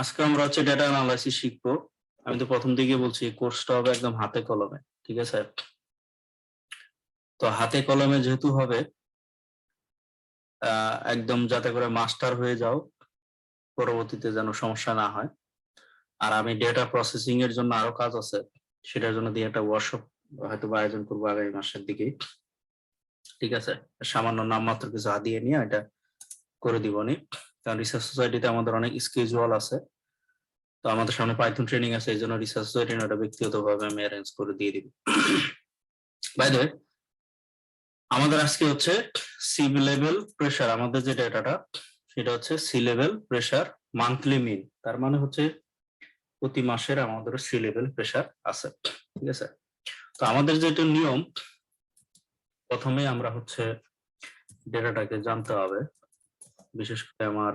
আজকে আমরা হচ্ছে ডেটা অ্যানালাইসিস শিখবো। আমি তো প্রথম দিকে বলছি কোর্সটা হবে একদম হাতে কলমে, ঠিক আছে? তো হাতে কলমে যেহেতু হবে, একদম যাতে করে মাস্টার হয়ে যাও, পরবর্তীতে যেন সমস্যা না হয়। আর আমি ডেটা প্রসেসিং এর জন্য আরো কাজ আছে, সেটার জন্য দিয়ে একটা ওয়ার্কশপ হয়তো আয়োজন করবো আগামী মাসের দিকে, ঠিক আছে? সামান্য নামমাত্র কিছু হাতিয়ে নিয়ে এটা করে দিবনি, কারণ রিসার্চ সোসাইটিতে আমাদের অনেক স্কেজুয়াল আছে। তো আমাদের সামনে পাইথন ট্রেনিং আছে, এই জন্য রিসার্চ সোসাইটি ওটা ব্যক্তিগতভাবে আমি অ্যারেঞ্জ করে দিয়ে দিব। বাই দ্য ওয়ে, আমাদের আজকে হচ্ছে সি লেভেল প্রেসার, আমাদের যে ডেটাটা সেটা হচ্ছে সি লেভেল প্রেসার মান্থলি মিন, তার মানে হচ্ছে প্রতি মাসের আমাদের সি লেভেল প্রেসার আছে, ঠিক আছে? তো আমাদের যেটা নিয়ম, প্রথমে আমরা হচ্ছে ডেটাটাকে জানতে হবে, বিশেষ করে আমার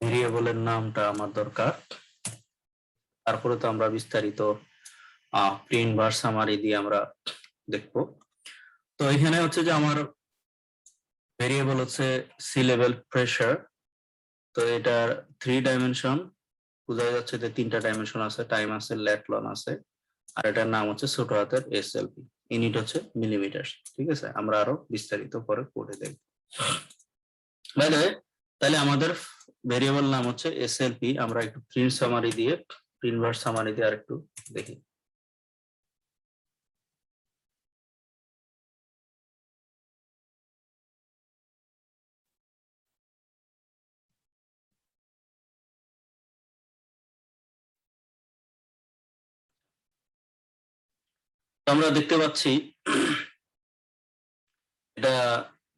ভেরিয়েবলের নামটা আমার দরকার। তারপরে তো আমরা বিস্তারিত প্রিন্ট ভার সামারি দিয়ে আমরা দেখবো। তো এখানে হচ্ছে যে আমার ভেরিয়েবল হচ্ছে সি লেভেল প্রেসার। তো এটার 3 ডাইমেনশন, বোঝা যাচ্ছে যে 3টা ডাইমেনশন আছে, টাইম আছে, লেট লন আছে, আর এটার নাম হচ্ছে ছোট হাতের এসএলপি, ইউনিট হচ্ছে মিলিমিটার, ঠিক আছে? আমরা আরো বিস্তারিত পরে পড়ে দেখব। বাই দ্য ওয়ে, তাহলে আমাদের ভেরিয়েবল নাম হচ্ছে এসএলপি। আমরা একটু প্রিন্ট সামারি দিয়ে, প্রিন্ট ভার সামারি দিয়ে আরেকটু দেখি। আমরা দেখতে পাচ্ছি এটা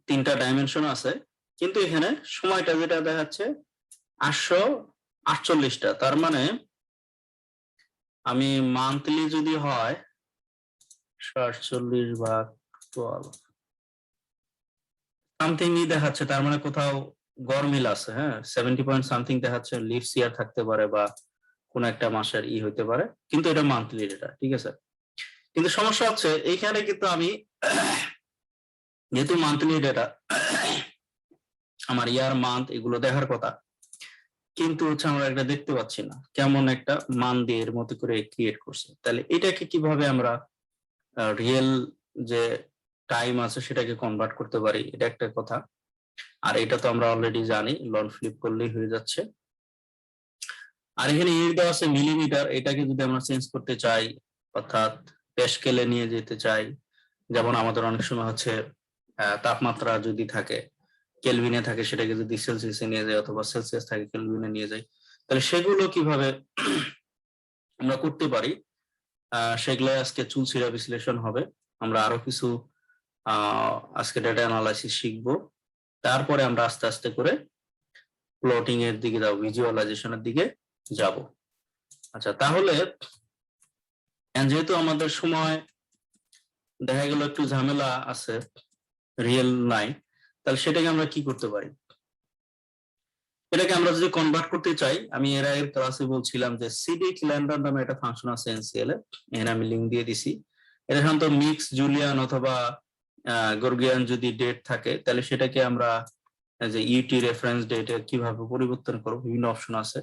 3টা ডাইমেনশন আছে, কিন্তু এখানে সময়টা যেটা দেখাচ্ছে 848টা। তার মানে আমি মান্থলি যদি হয় 48/12 সামথিংই দেখাচ্ছে, তার মানে কোথাও গরমিল আছে। হ্যাঁ, 70 পয়েন্ট সামথিং দেখাচ্ছে, লিভস ইয়ার থাকতে পারে বা কোন একটা মাসের হইতে পারে, কিন্তু এটা মান্থলি ডেটা, ঠিক আছে? কিন্তু সমস্যা হচ্ছে এইখানে কিন্তু আমি যেহেতু মান্থলি ডেটা, আমার ইয়ার মান্থ এগুলো দেখার কথা, কিন্তু হচ্ছে আমরা এটা দেখতে পাচ্ছি না, কেমন একটা মান দিয়ে এর মতো করে ক্রিয়েট করছে। তাহলে এটাকে কিভাবে আমরা রিয়েল যে টাইম আছে সেটাকে কনভার্ট করতে পারি, এটা একটা কথা। আর এটা তো আমরা অলরেডি জানি, লন ফ্লিপ করলেই হয়ে যাচ্ছে। আর এখানে ইউনিট দেওয়া আছে মিলিমিটার, এটাকে যদি আমরা চেঞ্জ করতে চাই, অর্থাৎ প্যাসকেলে নিয়ে যেতে চাই, যেমন আমাদের অনেক সময় হচ্ছে তাপমাত্রা যদি থাকে কেলভিনে থাকে, সেটাকে যদি সেলসিয়াসে নিয়ে যায়, অথবা সেলসিয়াস থাকে কেলভিনে নিয়ে যায়, তাহলে সেগুলো কিভাবে আমরা করতে পারি, সেগুলো আজকে চুলচিরা বিশ্লেষণ হবে। আমরা আরো কিছু আজকে ডেটা অ্যানালাইসিস শিখবো, তারপরে আমরা আস্তে আস্তে করে প্লটিং এর দিকে যাবো, ভিজুয়ালাইজেশনের দিকে যাব। আচ্ছা, তাহলে যেহেতু আমাদের সময় দেখা গেল একটু ঝামেলা আছে, রিয়েল নাই, তাহলে সেটাকে আমরা কি করতে পারি? এটাকে আমরা যদি কনভার্ট করতে চাই, আমি এর আগের ক্লাসে বলছিলাম যে সিডি ক্যালেন্ডার নামে একটা ফাংশন আছে এনসিএল এ, এখানে আমি লিংক দিয়ে দিছি। এটা সাধারণত মিক্স জুলিয়ান অথবা গর্গিয়ান যদি ডেট থাকে, তাহলে সেটাকে আমরা যে ইউটি রেফারেন্স ডেট কিভাবে পরিবর্তন করব, বিভিন্ন অপশন আছে।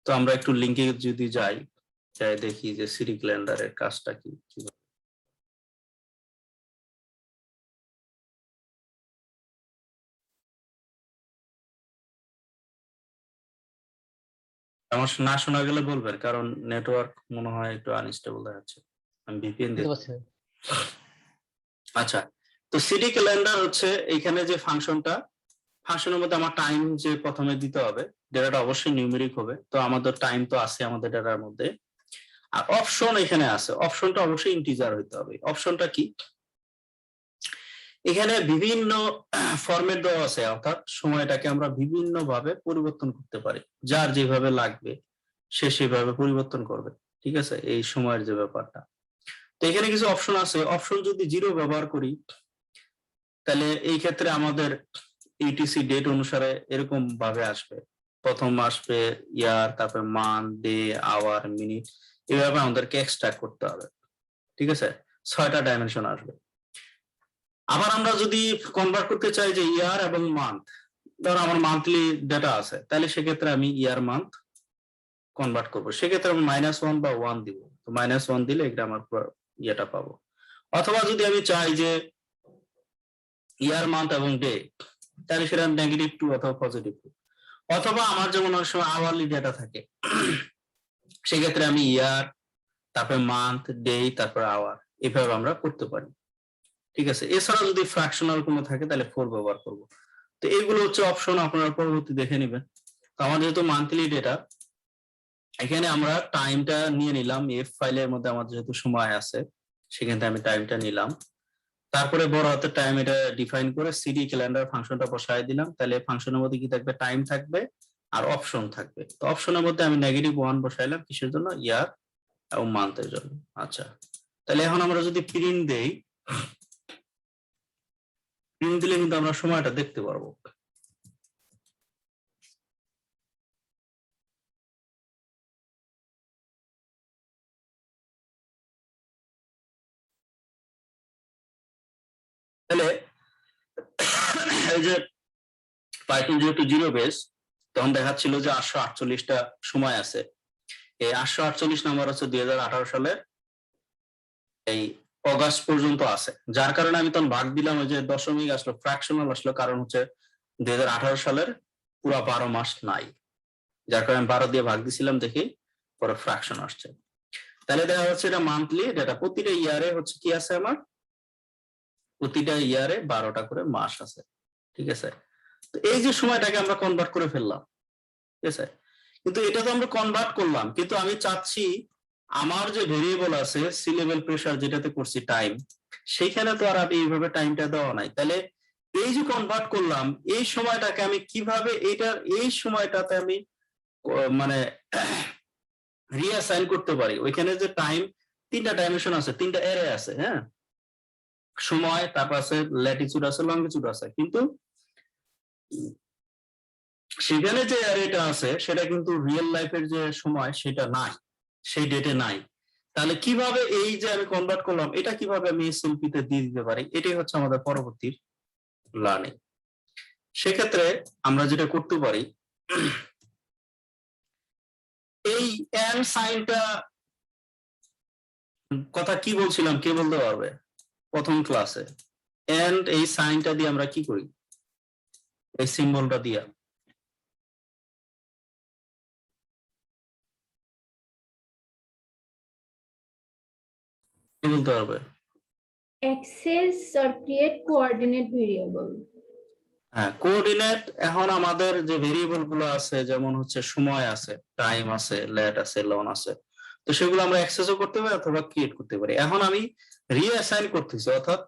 তো আমরা একটু লিংকে যদি যাই, দেখি যে সিডি ক্যালেন্ডারের কাজটা কি। আমার না শোনা গেলে বলবেন, কারণ নেটওয়ার্ক মনে হয় একটু আনস্টেবল দেখাচ্ছে। আমি ভিপিএন দিয়ে। আচ্ছা, তো সিডি ক্যালেন্ডার হচ্ছে এইখানে যে ফাংশনটা, ফাংশনের মধ্যে আমার টাইম যে প্রথমে দিতে হবে, ডেটাটা অবশ্যই নিউমেরিক হবে। তো আমাদের টাইম তো আছে আমাদের ডেটার মধ্যে, আর অপশন এখানে আছে, অপশনটা অবশ্যই ইন্টিজার হইতে হবে। অপশনটা কি? এখানে বিভিন্ন ফরম্যাট দেওয়া আছে, অর্থাৎ সময়টাকে আমরা বিভিন্ন ভাবে পরিবর্তন করতে পারি, যার যেভাবে লাগবে সে সেভাবে পরিবর্তন করবে, ঠিক আছে? এই সময়ের যে ব্যাপারটা, তো এখানে কিছু অপশন আছে। অপশন যদি 0 ব্যবহার করি, তাহলে এই ক্ষেত্রে আমাদের ইটিসি ডেট অনুসারে এরকম ভাবে আসবে, প্রথম আসবে ইয়ার, তারপরে মান্থ, ডে, আওয়ার, মিনিট, এইভাবে আমাদেরকে এক্সট্রাক্ট করতে হবে, ঠিক আছে? 6টা ডাইমেনশন আসবে। আবার আমরা যদি কনভার্ট করতে চাই যে ইয়ার এবং মান্থ, ধরো আমার মান্থলি ডেটা আছে, তাহলে সেক্ষেত্রে আমি ইয়ার মান্থ কনভার্ট করবো, সেক্ষেত্রে আমি -1 বা 1 দিব, তো -1 দিলে এটা আমার ইয়েটা পাবো। অথবা যদি আমি চাই যে ইয়ার মান্থ এবং ডে, তাহলে সেটা -2 অথবা +2। অথবা আমার যেমন অনেক সময় আওয়ারলি ডেটা থাকে, সেক্ষেত্রে আমি ইয়ার, তারপরে মান্থ, ডে, তারপরে আওয়ার, এভাবে আমরা করতে পারি। ঠিক আছে, এছাড়া যদি ফ্র্যাকশনাল কোনো থাকে তাহলে 4 ব্যবহার করব। তো এইগুলো হচ্ছে অপশন, আপনারা পরবর্তী দেখে নেবেন। তো আমার যেহেতু মান্থলি ডেটা, এখানে আমরা টাইমটা নিয়ে নিলাম, এফ ফাইলের মধ্যে আমাদের যেহেতু সময় আছে সেখান থেকে আমি টাইমটা নিলাম, তারপরে বড় হাতের টাইম এটা ডিফাইন করে সিডি ক্যালেন্ডার ফাংশনটা বসায় দিলাম। তাহলে ফাংশনের মধ্যে কি থাকবে, টাইম থাকবে আর অপশন থাকবে। তো অপশনের মধ্যে আমি -1 বসাইলাম, কিসের জন্য, ইয়ার এবং মান্থের জন্য। আচ্ছা, তাহলে এখন আমরা যদি প্রিন্ট দেই, প্রিন্ট দিলে কিন্তু আমরা সময়টা দেখতে পারবো। তাহলে এই যে পাইথন যেহেতু 0 বেস, তখন দেখাচ্ছিল যে 848টা সময় আছে। এই 848 নাম্বার হচ্ছে 2018 সালের এই অগাস্ট পর্যন্ত আছে, যার কারণে আমি তখন ভাগ দিলাম, ওই যে দশমিক আসলো, ফ্র্যাকশনাল আসলো, কারণ হচ্ছে 2018 সালের পুরো 12 মাস নাই, যার কারণে 12 দিয়ে ভাগ দিছিলাম, দেখি পরে ফ্র্যাকশন আসছে। তাহলে দেখা যাচ্ছে এটা মান্থলি ডেটা, প্রতিটা ইয়ারে হচ্ছে কি আছে, আমার প্রতিটা ইয়ারে 12টা করে মাস আছে। ঠিক আছে, তো এই যে সময়টাকে আমরা কনভার্ট করে ফেললাম, ঠিক আছে, কিন্তু এটা তো আমরা কনভার্ট করলাম, কিন্তু আমি চাচ্ছি আমার যে ভেরিয়েবল আছে সি লেভেল প্রেসার যেটাতে করছি টাইম, সেইখানে তো আর আমি এইভাবে টাইমটা দেওয়া নাই। তাহলে এই যে কনভার্ট করলাম, এই সময়টাকে আমি কিভাবে এইটার এই সময়টাতে আমি মানে রিঅ্যাসাইন করতে পারি। ওইখানে যে টাইম, 3টা ডাইমেনশন আছে, 3টা এরে আছে, হ্যাঁ, সময়, তারপর আছে ল্যাটিচিউড আছে, লঙ্গিচিউড আছে, কিন্তু সেখানে যে অ্যারেটা আছে সেটা কিন্তু রিয়েল লাইফের যে সময় সেটা নাই, সেই ডেটে নাই। তাহলে কিভাবে এই যে আমি কনভার্ট করলাম, এটা কিভাবে আমি এসএলপি তে দিয়ে দিতে পারি, এটাই হচ্ছে আমাদের পরবর্তী লার্নিং। সেক্ষেত্রে আমরা যেটা করতে পারি, এই এন সাইনটা কথা কি বলছিলাম, কে বলতে পারবে প্রথম ক্লাসে? এন্ড এই সাইনটা দিয়ে আমরা কি করি, এই সিম্বলটা দিয়ে কি বলতে পারবে? access or create coordinate variable. হ্যাঁ, কোঅর্ডিনেট। এখন আমাদের যে ভেরিয়েবল গুলো আছে, যেমন হচ্ছে সময় আছে, টাইম আছে, লেট আছে, লন আছে, তো সেগুলো আমরা অ্যাক্সেসও করতে পারি অথবা ক্রিয়েট করতে পারি। এখন আমি রিঅ্যাসাইন করতেছি, অর্থাৎ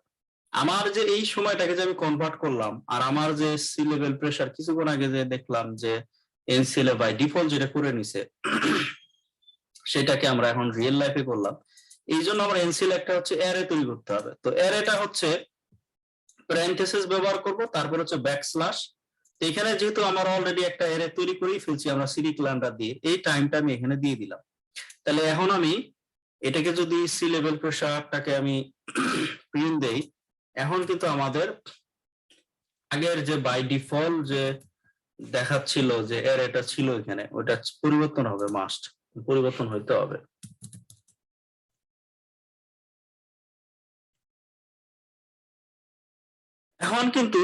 আমার যে এই সময়টাকে যে আমি কনভার্ট করলাম, আর আমার যে সি লেভেল প্রেসার কিছুক্ষণ আগে যে দেখলাম যে এনসিএল বাই ডিফল্ট যেটা করে নিছে, সেটাকে আমরা এখন রিয়েল লাইফে করলাম। এই জন্য আমরা এনসিএল একটা হচ্ছে অ্যারে তৈরি করতে হবে। তো অ্যারেটা হচ্ছে প্যারেনথেসিস ব্যবহার করব, তারপর হচ্ছে ব্যাকস্ল্যাশ। এখানে যেহেতু আমরা অলরেডি একটা অ্যারে তৈরি করেই ফেলছি আমরা সিডি ক্যালেন্ডার দিয়ে, এই টাইমটা আমি এখানে দিয়ে দিলাম। তাহলে এখন আমি এটাকে যদি সি লেভেল প্রেসারটাকে আমি প্রিন্ট দেই, এখন কিন্তু আমাদের আগের যে বাই ডিফল্ট যে দেখাচ্ছিল যে অ্যারেটা ছিল এখানে, ওটা পরিবর্তন হবে, মাস্ট পরিবর্তন হইতে হবে। এখন কিন্তু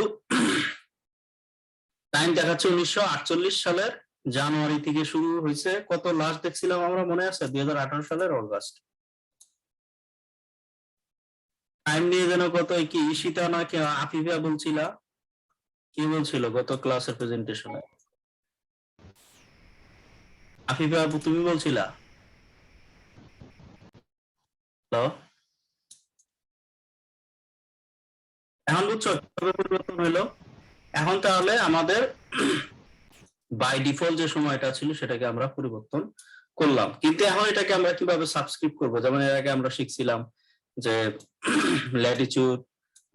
টাইম দেখাচ্ছে 1948 সালের জানুয়ারি থেকে শুরু হয়েছে, কত লাস্ট দেখছিলাম আমরা, মনে আছে 2018 সালের অগাস্ট। টাইম নিয়ে যেন কত কি ঈশিতা না কে আফিফা বলছিলা, কি বলছিল গত ক্লাসের প্রেজেন্টেশনে? আফিফা আপু তুমি বলছিলা? হ্যালো, এখন বুঝছো কিভাবে পরিবর্তন হলো? এখন তাহলে আমাদের বাই ডিফল্ট যে সময়টা ছিল সেটাকে আমরা পরিবর্তন করলাম, কিন্তু এখন এটাকে আমরা কিভাবে সাবস্ক্রিপ্ট করব? যেমন এর আগে আমরা শিখছিলাম যে ল্যাটিচিউড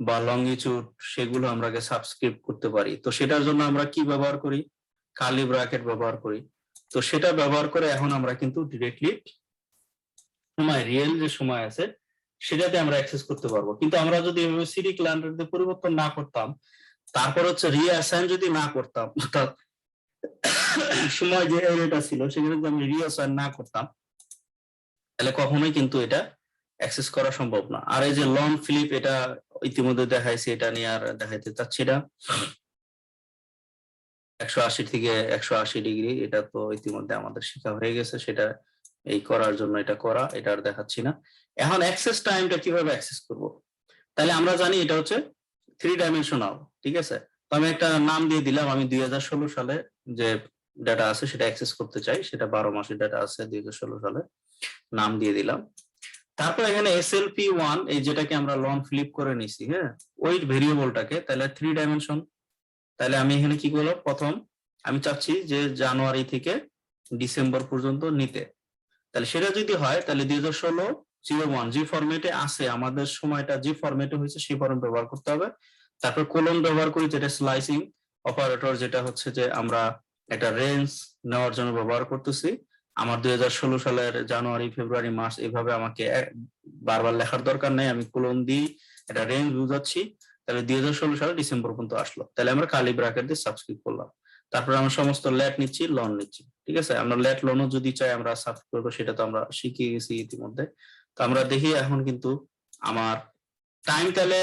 বা লঙ্গিচিউড, সেগুলো আমরা সাবস্ক্রিপ্ট করতে পারি। তো সেটার জন্য আমরা কি ব্যবহার করি, কার্লি ব্র্যাকেট ব্যবহার করি। তো সেটা ব্যবহার করে এখন আমরা কিন্তু ডিরেক্টলি সময়, রিয়েল যে সময় আছে সেটাতে আমরা অ্যাক্সেস করতে পারবো। কিন্তু আমরা যদি এভাবে সিডি ক্যালেন্ডার দিয়ে পরিবর্তন না করতাম, তারপর হচ্ছে রিঅ্যাসাইন যদি না করতাম, অর্থাৎ সময় যে এরিয়াটা ছিল সেখানে যদি আমি রিঅ্যাসাইন না করতাম তাহলে কখনোই কিন্তু এটা অ্যাক্সেস করা সম্ভব না। আর এই যে লং ফ্লিপ, এটা ইতিমধ্যে দেখাইছি, এটা নিয়ে আর দেখাইতে চাচ্ছি না। 180 থেকে 180 ডিগ্রি, এটা তো ইতিমধ্যে আমাদের শেখা হয়ে গেছে, সেটা এই করার জন্য এটা করা, এটা আর দেখাচ্ছি না। এখন অ্যাক্সেস টাইমটা কিভাবে অ্যাক্সেস করব? তাহলে আমরা জানি এটা হচ্ছে 3 ডাইমেনশনাল, ঠিক আছে? তো আমি একটা নাম দিয়ে দিলাম, আমি 2016 সালে যে ডাটা আছে সেটা অ্যাক্সেস করতে চাই, সেটা 12 মাসের ডাটা আছে 2016 সালে, নাম দিয়ে দিলাম। তারপর এখানে SLP1, এই যেটাকে আমরা লং ফ্লিপ করে নিছি, হ্যাঁ, ওই ভেরিয়েবলটাকে, তাহলে 3 ডাইমেনশন। তাহলে আমি এখানে কি করলাম, প্রথম আমি চাচ্ছি যে জানুয়ারি থেকে ডিসেম্বর পর্যন্ত নিতে। তাহলে সেটা যদি হয় তাহলে 2016-01 যে ফরম্যাটে আছে, আমাদের সময়টা যে ফরম্যাটে হয়েছে সেই ফরম্যাট ব্যবহার করতে হবে। তারপর কোলন ব্যবহার করি, যেটা স্লাইসিং অপারেটর, যেটা হচ্ছে যে আমরা একটা রেঞ্জ নেওয়ার জন্য ব্যবহার করতেছি। আমার 2016 সালের জানুয়ারি, ফেব্রুয়ারি, মার্চ, এভাবে আমাকে বারবার লেখার দরকার নেই, আমি কোলন দিয়ে একটা রেঞ্জ বুঝাচ্ছি। তাহলে 2016 সালে ডিসেম্বর পর্যন্ত আসলো, তাহলে আমরা কার্লি ব্র্যাকেট দিয়ে সাবস্ক্রাইব করলাম। তারপরে আমরা সমস্ত লেট নিচ্ছি, লোন নিচ্ছি, ঠিক আছে? আমরা লেট লোনও যদি চাই আমরা সাবস্ক্রাইব করবো, সেটা তো আমরা শিখিয়ে গেছি ইতিমধ্যে। তো আমরা দেখি এখন কিন্তু আমার টাইম, তাহলে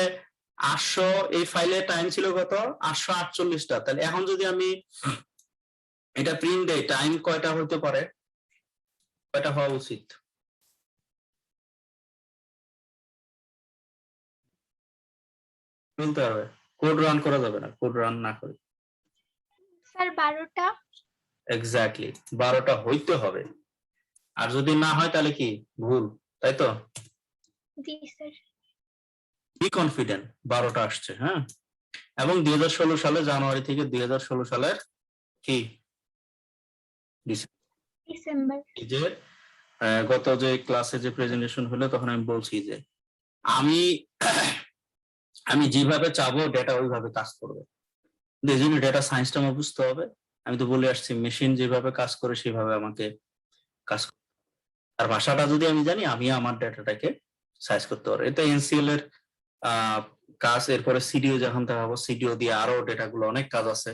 800, এই ফাইলে টাইম ছিল কত, 848টা। তাহলে এখন যদি আমি এটা প্রিন্ট দেই, টাইম কয়টা হতে পারে, কয়টা হওয়া উচিত? বলতে হবে, কোড রান করা যাবে না, কোড রান না করে। স্যার 12টা। এক্স্যাক্টলি 12টা হইতে হবে, আর যদি না হয় তাহলে কি ভুল, তাই তো? জি স্যার। বি কনফিডেন্ট 12টা আসছে, হ্যাঁ। এবং 2016 সালে জানুয়ারি থেকে 2016 সালের কি ডিসেম্বর। যে গত যে ক্লাসে যে প্রেজেন্টেশন হলো তখন আমি বলছি যে আমি যেভাবে চাবো ডেটা ওইভাবে কাজ করবে। এই জন্য ডেটা সায়েন্সটা আমার বুঝতে হবে। আমি তো বলে আসছি মেশিন যেভাবে কাজ করে সেভাবে আমাকে কাজ করতে, আর ভাষাটা যদি আমি জানি আমি আমার ডেটাটাকে সাইজ করতে পারবো। এটা এনসিএল এর কাজ। এরপরে সিডিও যখন দেখাবো, সিডিও দিয়ে আরো ডেটা গুলো অনেক কাজ আছে,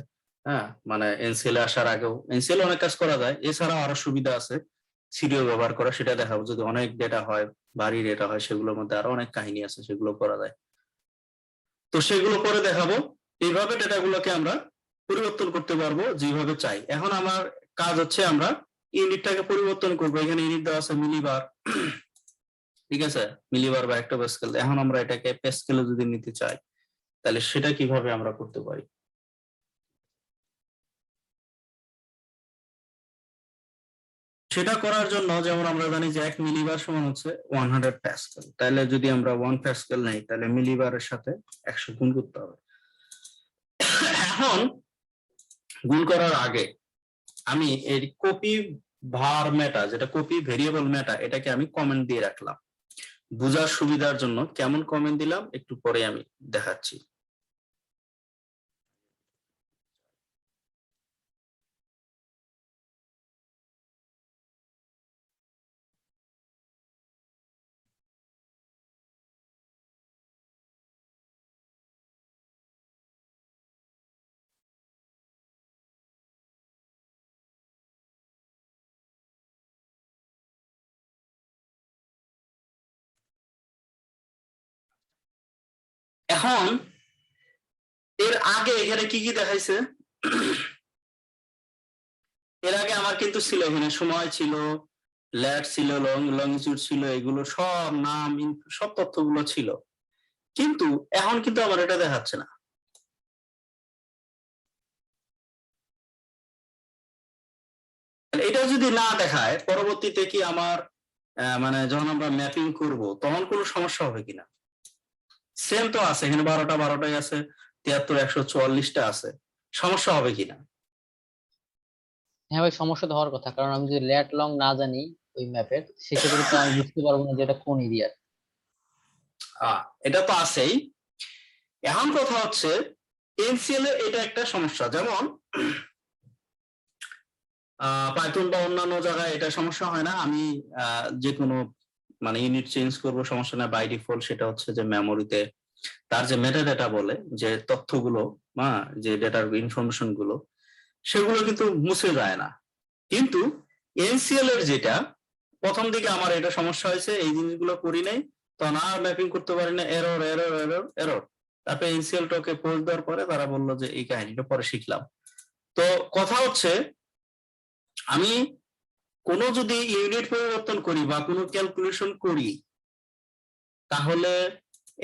হ্যাঁ, মানে এনসিএল আসার আগেও এনসিএল অনেক কাজ করা যায়, এছাড়াও আরো সুবিধা আছে সিডিও ব্যবহার করা, সেটা দেখাবো। যদি অনেক ডেটা হয়, ভারী ডেটা হয়, সেগুলোর মধ্যে আরো অনেক কাহিনী আছে, সেগুলো করা যায়, তো সেগুলো পরে দেখাবো। এইভাবে ডেটাগুলোকে আমরা পরিবর্তন করতে পারবো যেভাবে চাই। এখন আমার কাজ হচ্ছে আমরা ইউনিটটাকে পরিবর্তন করবো। এখানে ইউনিট দেওয়া আছে মিলিবার, ঠিক আছে, মিলিবার বা হেক্টোপ্যাসকেল। এখন আমরা এটাকে প্যাসকেলে যদি নিতে চাই তাহলে সেটা কিভাবে আমরা করতে পারি? সেটা করার জন্য যেমন আমরা জানি যে 1 মিলিবার সমান হচ্ছে 100 প্যাসকেল। তাহলে যদি আমরা 1 প্যাসকেল নেই তাহলে মিলিবারের সাথে 100 গুণ করতে হবে। এখন গুণ করার আগে আমি এর কপি ভার মেটা, যেটা কপি ভেরিয়েবল মেটা, এটাকে আমি কমেন্ট দিয়ে রাখলাম বোঝার সুবিধার জন্য। কেমন কমেন্ট দিলাম একটু পরে আমি দেখাচ্ছি। এখন এর আগে এখানে কি কি দেখাইছে, এর আগে আমার কিন্তু ছিল এখানে সময় ছিল, ল্যাট ছিল, লংজিটিউড ছিল, এগুলো সব নাম সব তথ্যগুলো ছিল, কিন্তু এখন কিন্তু আমার এটা দেখাচ্ছে না। এটা যদি না দেখায় পরবর্তীতে কি আমার মানে যখন আমরা ম্যাপিং করব তখন কোনো সমস্যা হবে কিনা? সেম তো আছে এখানে 12টাই আছে, 73, 144টা আছে, সমস্যা হবে কিনা? হ্যাঁ ভাই, সমস্যা তো হওয়ার কথা, কারণ আমি যদি ল্যাট লং না জানি ওই ম্যাপের, সেক্ষেত্রে তো আমি বুঝতে পারবো না যে এটা কোন এরিয়ার। এটা তো আছেই। এখন কথা হচ্ছে এনসিএল এর এটা একটা সমস্যা, যেমন পাইথন বা অন্যান্য জায়গায় এটা সমস্যা হয় না। আমি যে কোনো মানে ইউনিট চেঞ্জ করব, সমস্যা না, বাই ডিফল্ট সেটা হচ্ছে যে মেমোরিতে তার যে মেটাডেটা বলে যে তথ্যগুলো, যে ডেটার ইনফরমেশন গুলো, সেগুলো কিন্তু মুছে যায় না। কিন্তু এনসিএল এর যেটা, প্রথম দিকে আমার এটা সমস্যা হয়েছে, এই জিনিসগুলো করি নাই, তখন আর ম্যাপিং করতে পারি না, এরর এরর এরর এরর। তারপরে এনসিএল টকে পোস্ট দেওয়ার পরে তারা বললো যে এই কাহিনীটা পরে শিখলাম। তো কথা হচ্ছে, আমি কোনো যদি ইউনিট পরিবর্তন করি বা কোনো ক্যালকুলেশন করি, তাহলে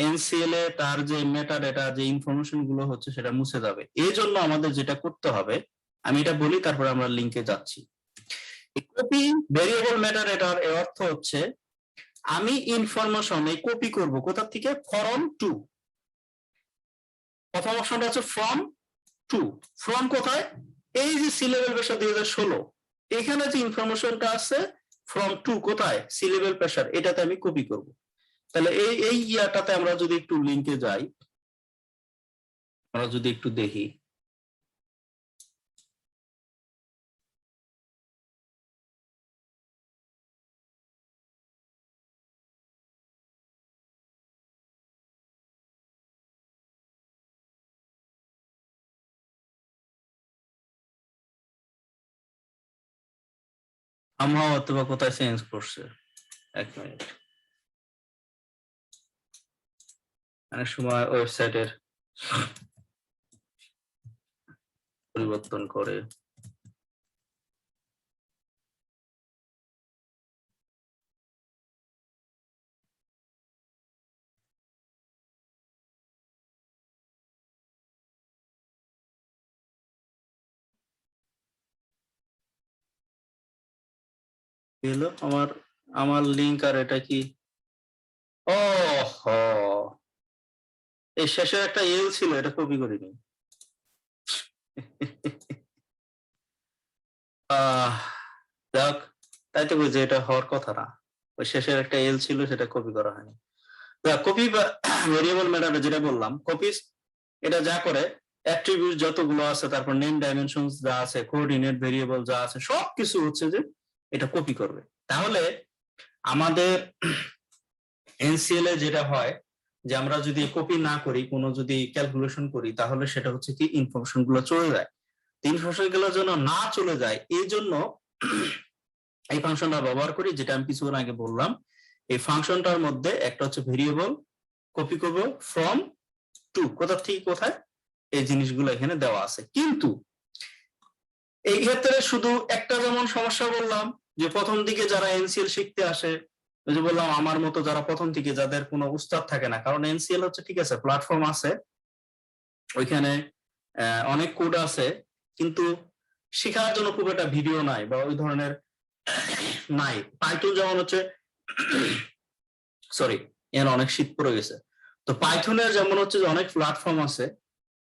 এনসিএল এ তার যে মেটাডেটা, যে ইনফরমেশন গুলো হচ্ছে সেটা মুছে যাবে। এই জন্য আমাদের যেটা করতে হবে, আমি এটা বলি তারপরে আমরা লিঙ্কে যাচ্ছি। কপি ভেরিয়েবল মেটাডেটার এর অর্থ হচ্ছে আমি ইনফরমেশন এই কপি করব কোথা থেকে, ফ্রম টু। প্রথম অপশনটা হচ্ছে ফ্রম টু। ফ্রম কোথায়? এই যে সি লেভেল প্রেসার 2016, এখানে যে ইনফরমেশনটা আছে ফ্রম টু কোথায়, সি লেভেল প্রেসার, এটাতে আমি কপি করব। তাহলে এই ইয়াটাতে আমরা যদি একটু লিঙ্কে যাই, আমরা যদি একটু দেখি, আমরা অথবা কোথায় চেঞ্জ করছে, এক মিনিট, অনেক সময় ওয়েবসাইটের পরিবর্তন করে। এলো আমার আমার লিংক, আর এটা কি, ও হো, এই শেষে একটা এল ছিল, এটা কপি করিনি। যাক, তাই তো বুঝি এটা হওয়ার কথা না, ওই শেষের একটা এল ছিল, সেটা কপি করা হয়নি। কপি বা ভেরিয়েবল মেটাডেটা যেটা বললাম, কপিস এটা যা করে, অ্যাট্রিবিউট যতগুলো আছে, তারপর নেম ডাইমেনশনস যা আছে, কোঅর্ডিনেট ভেরিয়েবল যা আছে, সবকিছু হচ্ছে যে এটা কপি করবে। তাহলে আমাদের এনসিএল এ যেটা হয় যে আমরা যদি কপি না করি, কোনো যদি ক্যালকুলেশন করি, তাহলে সেটা হচ্ছে কি ইনফরমেশন গুলো চলে যায়। ইনফরমেশন গুলো যেন না চলে যায়, এই জন্য এই ফাংশনটা ব্যবহার করি, যেটা আমি কিছুক্ষণ আগে বললাম। এই ফাংশনটার মধ্যে একটা হচ্ছে ভেরিয়েবল কপি করব ফ্রম টু, কোথা থেকে কোথায়, এই জিনিসগুলো এখানে দেওয়া আছে। কিন্তু এই ক্ষেত্রে শুধু একটা যেমন সমস্যা বললাম, যে প্রথম দিকে যারা এনসিএল শিখতে আসে, ওই যে বললাম আমার মতো যারা প্রথম থেকে, যাদের কোনো উস্তাদ থাকে না, কারণ এনসিএল হচ্ছে ঠিক আছে প্ল্যাটফর্ম আছে, ওইখানে অনেক কোড আছে, কিন্তু শেখার জন্য খুব একটা ভিডিও নাই বা ওই ধরনের নাই। পাইথন যেমন হচ্ছে, সরি, এর অনেক শীত পড়ে গেছে। তো পাইথনের যেমন হচ্ছে যে অনেক প্ল্যাটফর্ম আছে,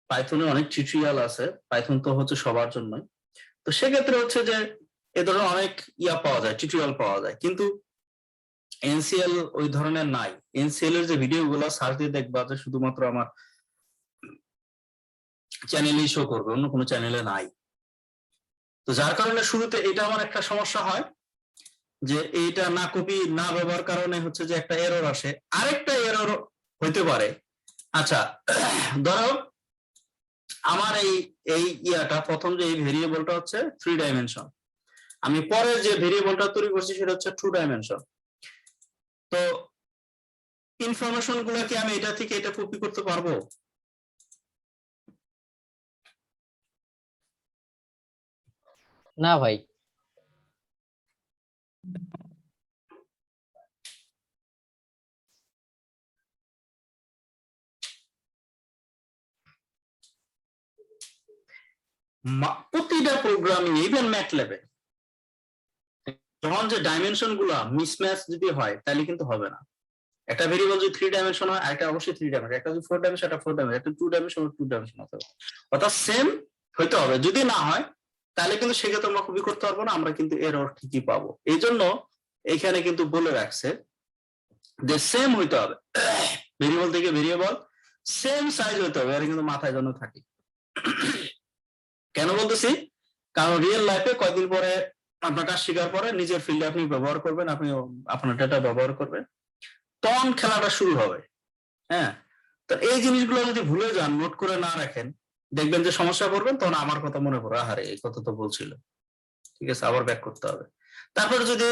পাইথনে অনেক টিউটোরিয়াল আছে, পাইথন তো হচ্ছে সবার জন্যই। তো সেক্ষেত্রে হচ্ছে যে এ ধরনের অনেক ইয়া পাওয়া যায়, টিউটোরিয়াল পাওয়া যায়, কিন্তু এনসিএল ওই ধরনের নাই। এনসিএল এর যে ভিডিও গুলো সার্চ দিয়ে দেখবা যে শুধুমাত্র আমার চ্যানেলেই শো করবে, অন্য কোনো চ্যানেলে নাই। তো যার কারণে শুরুতে এটা আমার একটা সমস্যা হয়, যে এইটা না কপি না ব্যবহার কারণে হচ্ছে যে একটা এরর আসে। আরেকটা এরর হইতে পারে, আচ্ছা ধরো আমার এই ইয়াটা, প্রথম যে এই ভেরিয়েবলটা হচ্ছে 3 ডাইমেনশন, আমি পরে যে ভেরিয়েবলটা তৈরি করছি সেটা হচ্ছে 2 ডাইমেনশন। তো ইনফরমেশন গুলো কি আমি এটা থেকে এটা কপি করতে পারবো? না ভাই। প্রতিটা প্রোগ্রামিং, ইভেন ম্যাটল্যাবে, যখন যে ডাইমেনশন গুলা মিসম্যাচ যদি হয় তাহলে কিন্তু হবে না। একটা ভেরিয়েবল যদি 3 ডাইমেনশন হয়, একটা অবশ্যই 3 ডাইমেনশন, একটা যদি 4 ডাইমেনশন, একটা 4 ডাইমেনশন, একটা 2 ডাইমেনশন, 2 ডাইমেনশন হতে হবে, অর্থাৎ সেম হইতে হবে। যদি না হয় তাহলে কিন্তু সেক্ষেত্রে আমরা কপি করতে পারবো না, আমরা কিন্তু এরর ঠিকই পাবো। এই জন্য এখানে কিন্তু বলে রাখছে যে সেম হইতে হবে, ভেরিয়েবল থেকে ভেরিয়েবল সেম সাইজ হইতে হবে, এটা কিন্তু মাথায় যেন থাকে। কেন বলতেছি? কারণ রিয়েল লাইফে কয়েকদিন পরে আপনার কাজ শেখার পরে নিজের ফিল্ডে আপনি ব্যবহার করবেন, আপনি আপনার ডেটা ব্যবহার করবেন, তখন খেলাটা শুরু হবে। হ্যাঁ, তো এই জিনিসগুলো যদি ভুলে যান, নোট করে না রাখেন, দেখবেন যে সমস্যা পড়বেন, তখন আমার কথা মনে পড়ে, আহারে এই কথা তো বলছিল, ঠিক আছে, আবার ব্যাক করতে হবে। তারপরে যদি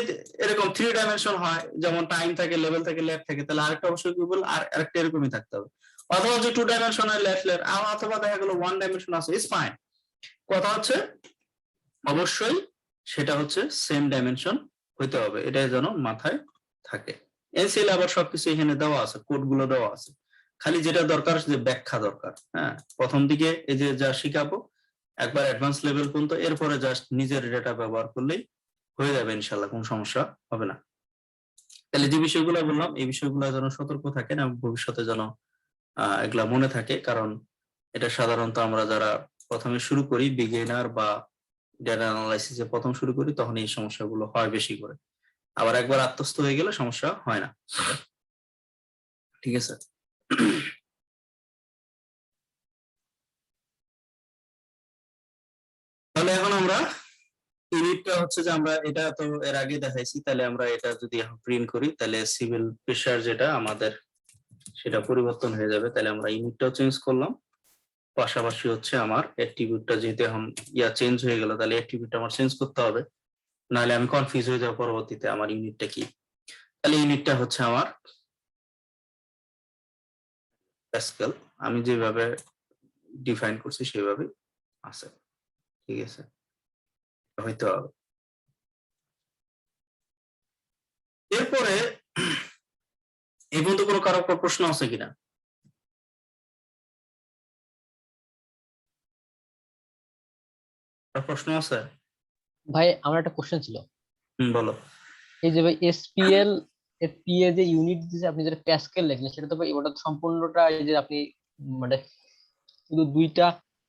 এরকম 3 ডাইমেনশন হয়, যেমন টাইম থাকে, লেভেল থাকে, লেট থাকে, তাহলে আরেকটা অবশ্যই কি বল, আর আরেকটা এরকমই থাকতে হবে। অথবা যে 2 ডাইমেনশনের লেট, অথবা দেখা গেল 1 ডাইমেনশন আছে, ইজ ফাইন। কথা হচ্ছে অবশ্যই সেটা হচ্ছে সেম ডাইমেনশন হইতে হবে, এটাই যেন মাথায় থাকে। এনসিএল আবার সবকিছু এখানে দেওয়া আছে, কোড গুলো দেওয়া আছে, খালি যেটা দরকার যে ব্যাখ্যা দরকার। হ্যাঁ, প্রথম দিকে এই যে যা শিখাবো একবার অ্যাডভান্স লেভেল পর্যন্ত, এরপরে জাস্ট নিজের ডেটা ব্যবহার করলেই হয়ে যাবে ইনশাল্লাহ, কোনো সমস্যা হবে না। তাহলে যে বিষয়গুলো বললাম, এই বিষয়গুলো যেন সতর্ক থাকেন এবং ভবিষ্যতে যেন এগুলা মনে থাকে, কারণ এটা সাধারণত আমরা যারা প্রথমে শুরু করি, বিগিনার বা ডেটা অ্যানালাইসিসে প্রথম শুরু করি, তখন এই সমস্যাগুলো হয় বেশি করে। আবার একবার আত্মস্থ হয়ে গেলে সমস্যা হয় না। ঠিক আছে। তাহলে এখন আমরা ইউনিটটা হচ্ছে যে আমরা এটা তো এর আগে দেখাইছি, তাহলে আমরা এটা যদি এখন প্রিন্ট করি, তাহলে সিভিল প্রেসার যেটা আমাদের সেটা পরিবর্তন হয়ে যাবে। তাহলে আমরা ইউনিটটাও চেঞ্জ করলাম, পাশাপাশি হচ্ছে আমার অ্যাট্রিবিউটটা যেহেতু এখন চেঞ্জ হয়ে গেল, তাহলে অ্যাট্রিবিউটটা আমার চেঞ্জ করতে হবে, নাহলে আমি কনফিউজ হয়ে যাব পরবর্তীতে আমার ইউনিটটা কি। তাহলে ইউনিটটা হচ্ছে আমার প্যাসকেল, আমি যেভাবে ডিফাইন করছি সেভাবে আছে। ঠিক আছে, হইতে হবে। এরপরে এই পর্যন্ত কোনো কারো প্রশ্ন আছে কিনা? প্রশ্ন আছে? ভাই আমার একটা কোশ্চেন ছিল। বলো। এই যে ভাই এসপিএল এর পিএ যে ইউনিট দিয়েছে, আপনি যেটা প্যাসকেল লিখলেন, সেটা তো ভাই ওটা তো সম্পূর্ণটা এই যে আপনি মানে শুধু দুইটা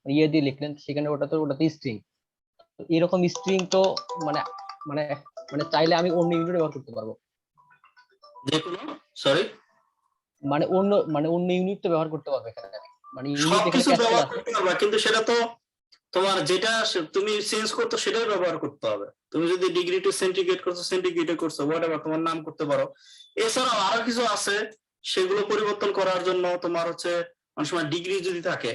ইয়ে দিয়ে লিখলেন, সেখানে ওটাতে স্ট্রিং, এরকম স্ট্রিং তো মানে মানে মানে চাইলে আমি অন্য ইউনিট ব্যবহার করতে পারবো, যে কোনো, সরি, অন্য ইউনিট তো ব্যবহার করতে পারবো এখানে আমি, মানে ইউনিট এখানে সবকিছু প্যাসকেল ব্যবহার আছে। করতে পারবা, কিন্তু সেটা তো তোমার যেটা তুমি চেঞ্জ করতো সেটাই ব্যবহার করতে হবে। তুমি যদি ডিগ্রি টু সেন্টিগ্রেড করছো, সেন্টিগ্রেডে করছো, হোয়াটএভার তোমার নাম করতে পারো। এছাড়াও আরো কিছু আছে, সেগুলো পরিবর্তন করার জন্য তোমার হচ্ছে অনেক সময় ডিগ্রি যদি থাকে,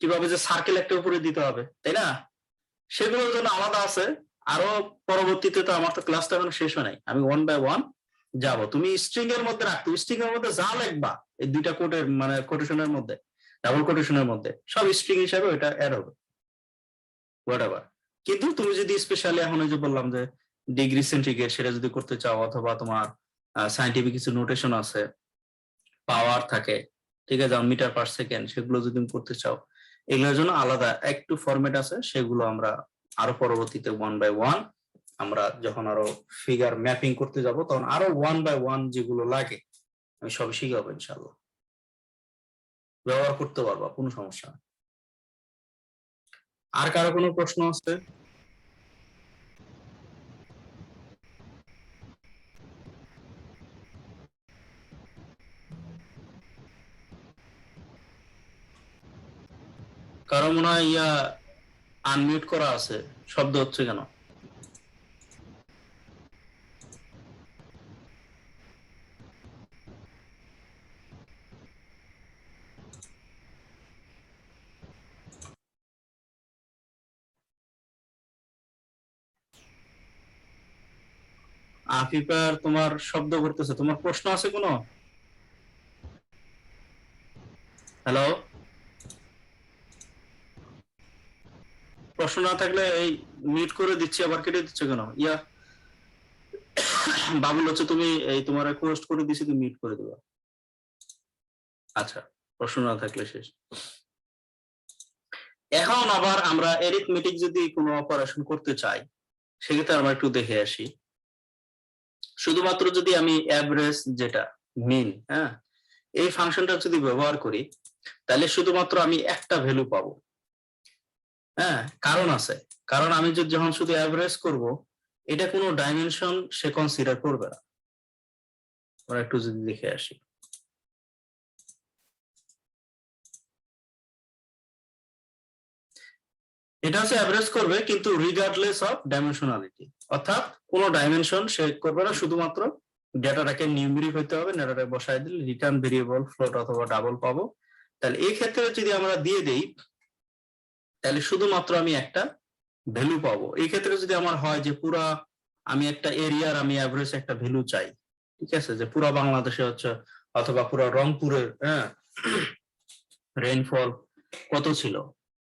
কিভাবে যে সার্কেল একটা উপরে দিতে হবে, তাই না, সেগুলোর জন্য আলাদা আছে। আরো পরবর্তীতে তো আমার তো ক্লাসটা এখন শেষ হয় নাই, আমি 1 বাই 1 যাবো। তুমি স্ট্রিং এর মধ্যে রাখতো, স্ট্রিং এর মধ্যে যা লিখবা এই দুইটা কোটের মানে কোটেশনের মধ্যে, ডাবল কোটেশনের মধ্যে, সব স্ট্রিং হিসাবে ওটা অ্যাড হবে, হোয়াটএভার। কিন্তু তুমি যদি স্পেশালি এখন ওই যে বললাম যে ডিগ্রি সেন্টিগ্রেড, সেটা যদি করতে চাও, অথবা তোমার সায়েন্টিফিক কিছু নোটেশন আছে, পাওয়ার থাকে, ঠিক আছে, মিটার পার সেকেন্ড, সেগুলো যদি তুমি করতে চাও, এগুলোর জন্য আলাদা একটু ফরম্যাট আছে, সেগুলো আমরা আরো পরবর্তীতে 1 বাই 1 আমরা যখন আরো ফিগার ম্যাপিং করতে যাব, তখন আরো 1 বাই 1 যেগুলো লাগে আমি সব শিখাবো ইনশাআল্লাহ, ব্যবহার করতে পারবা, কোনো সমস্যা নেই। আর কারো কোনো প্রশ্ন আছে? কারো মনে হয় আনমিউট করা আছে, শব্দ হচ্ছে কেন? আফিফার তোমার শব্দ করতেছে, তোমার প্রশ্ন আছে কোনো? হ্যালো, প্রশ্ন না থাকলে এই মিউট করে দিচ্ছি, আবার কেটে দিচ্ছে কেন? বাবুল হচ্ছে তুমি এই তোমার রিকোয়েস্ট করে দিছি, তুমি মিউট করে দিবা। আচ্ছা, প্রশ্ন না থাকলে শেষ। এখন আবার আমরা এরিথমেটিক যদি কোনো অপারেশন করতে চাই, সেক্ষেত্রে আমরা একটু দেখে আসি। শুধুমাত্র যদি আমি অ্যাভারেজ যেটা মিন, হ্যাঁ, এই ফাংশনটা যদি ব্যবহার করি, তাহলে শুধুমাত্র আমি একটা ভ্যালু পাবো। হ্যাঁ, কারণ আছে, কারণ আমি যদি যখন শুধু অ্যাভারেজ করব, এটা কোনো ডাইমেনশন সে কনসিডার করবে না। আমরা একটু যদি দেখে আসি, এটা হচ্ছে অ্যাভারেজ করবে, কিন্তু রিগার্ডলেস অফ ডাইমেনশনালিটি, অর্থাৎ কোনো ডাইমেনশন সে করবে না, শুধুমাত্র ডেটাটাকে নিউমেরিক হইতে হবে, ডেটাটা বসায় দিলে রিটার্ন ভেরিয়েবল ফ্লোট অথবা ডাবল পাবো, তাহলে এই ক্ষেত্রে যদি আমরা দিয়ে দেই তাহলে শুধুমাত্র আমি একটা ভ্যালু পাবো। এই ক্ষেত্রে যদি আমার হয় যে পুরা আমি একটা এরিয়ার আমি অ্যাভারেজ একটা ভ্যালু চাই, ঠিক আছে, যে পুরা বাংলাদেশে হচ্ছে অথবা পুরা রংপুরের রেইনফল কত ছিল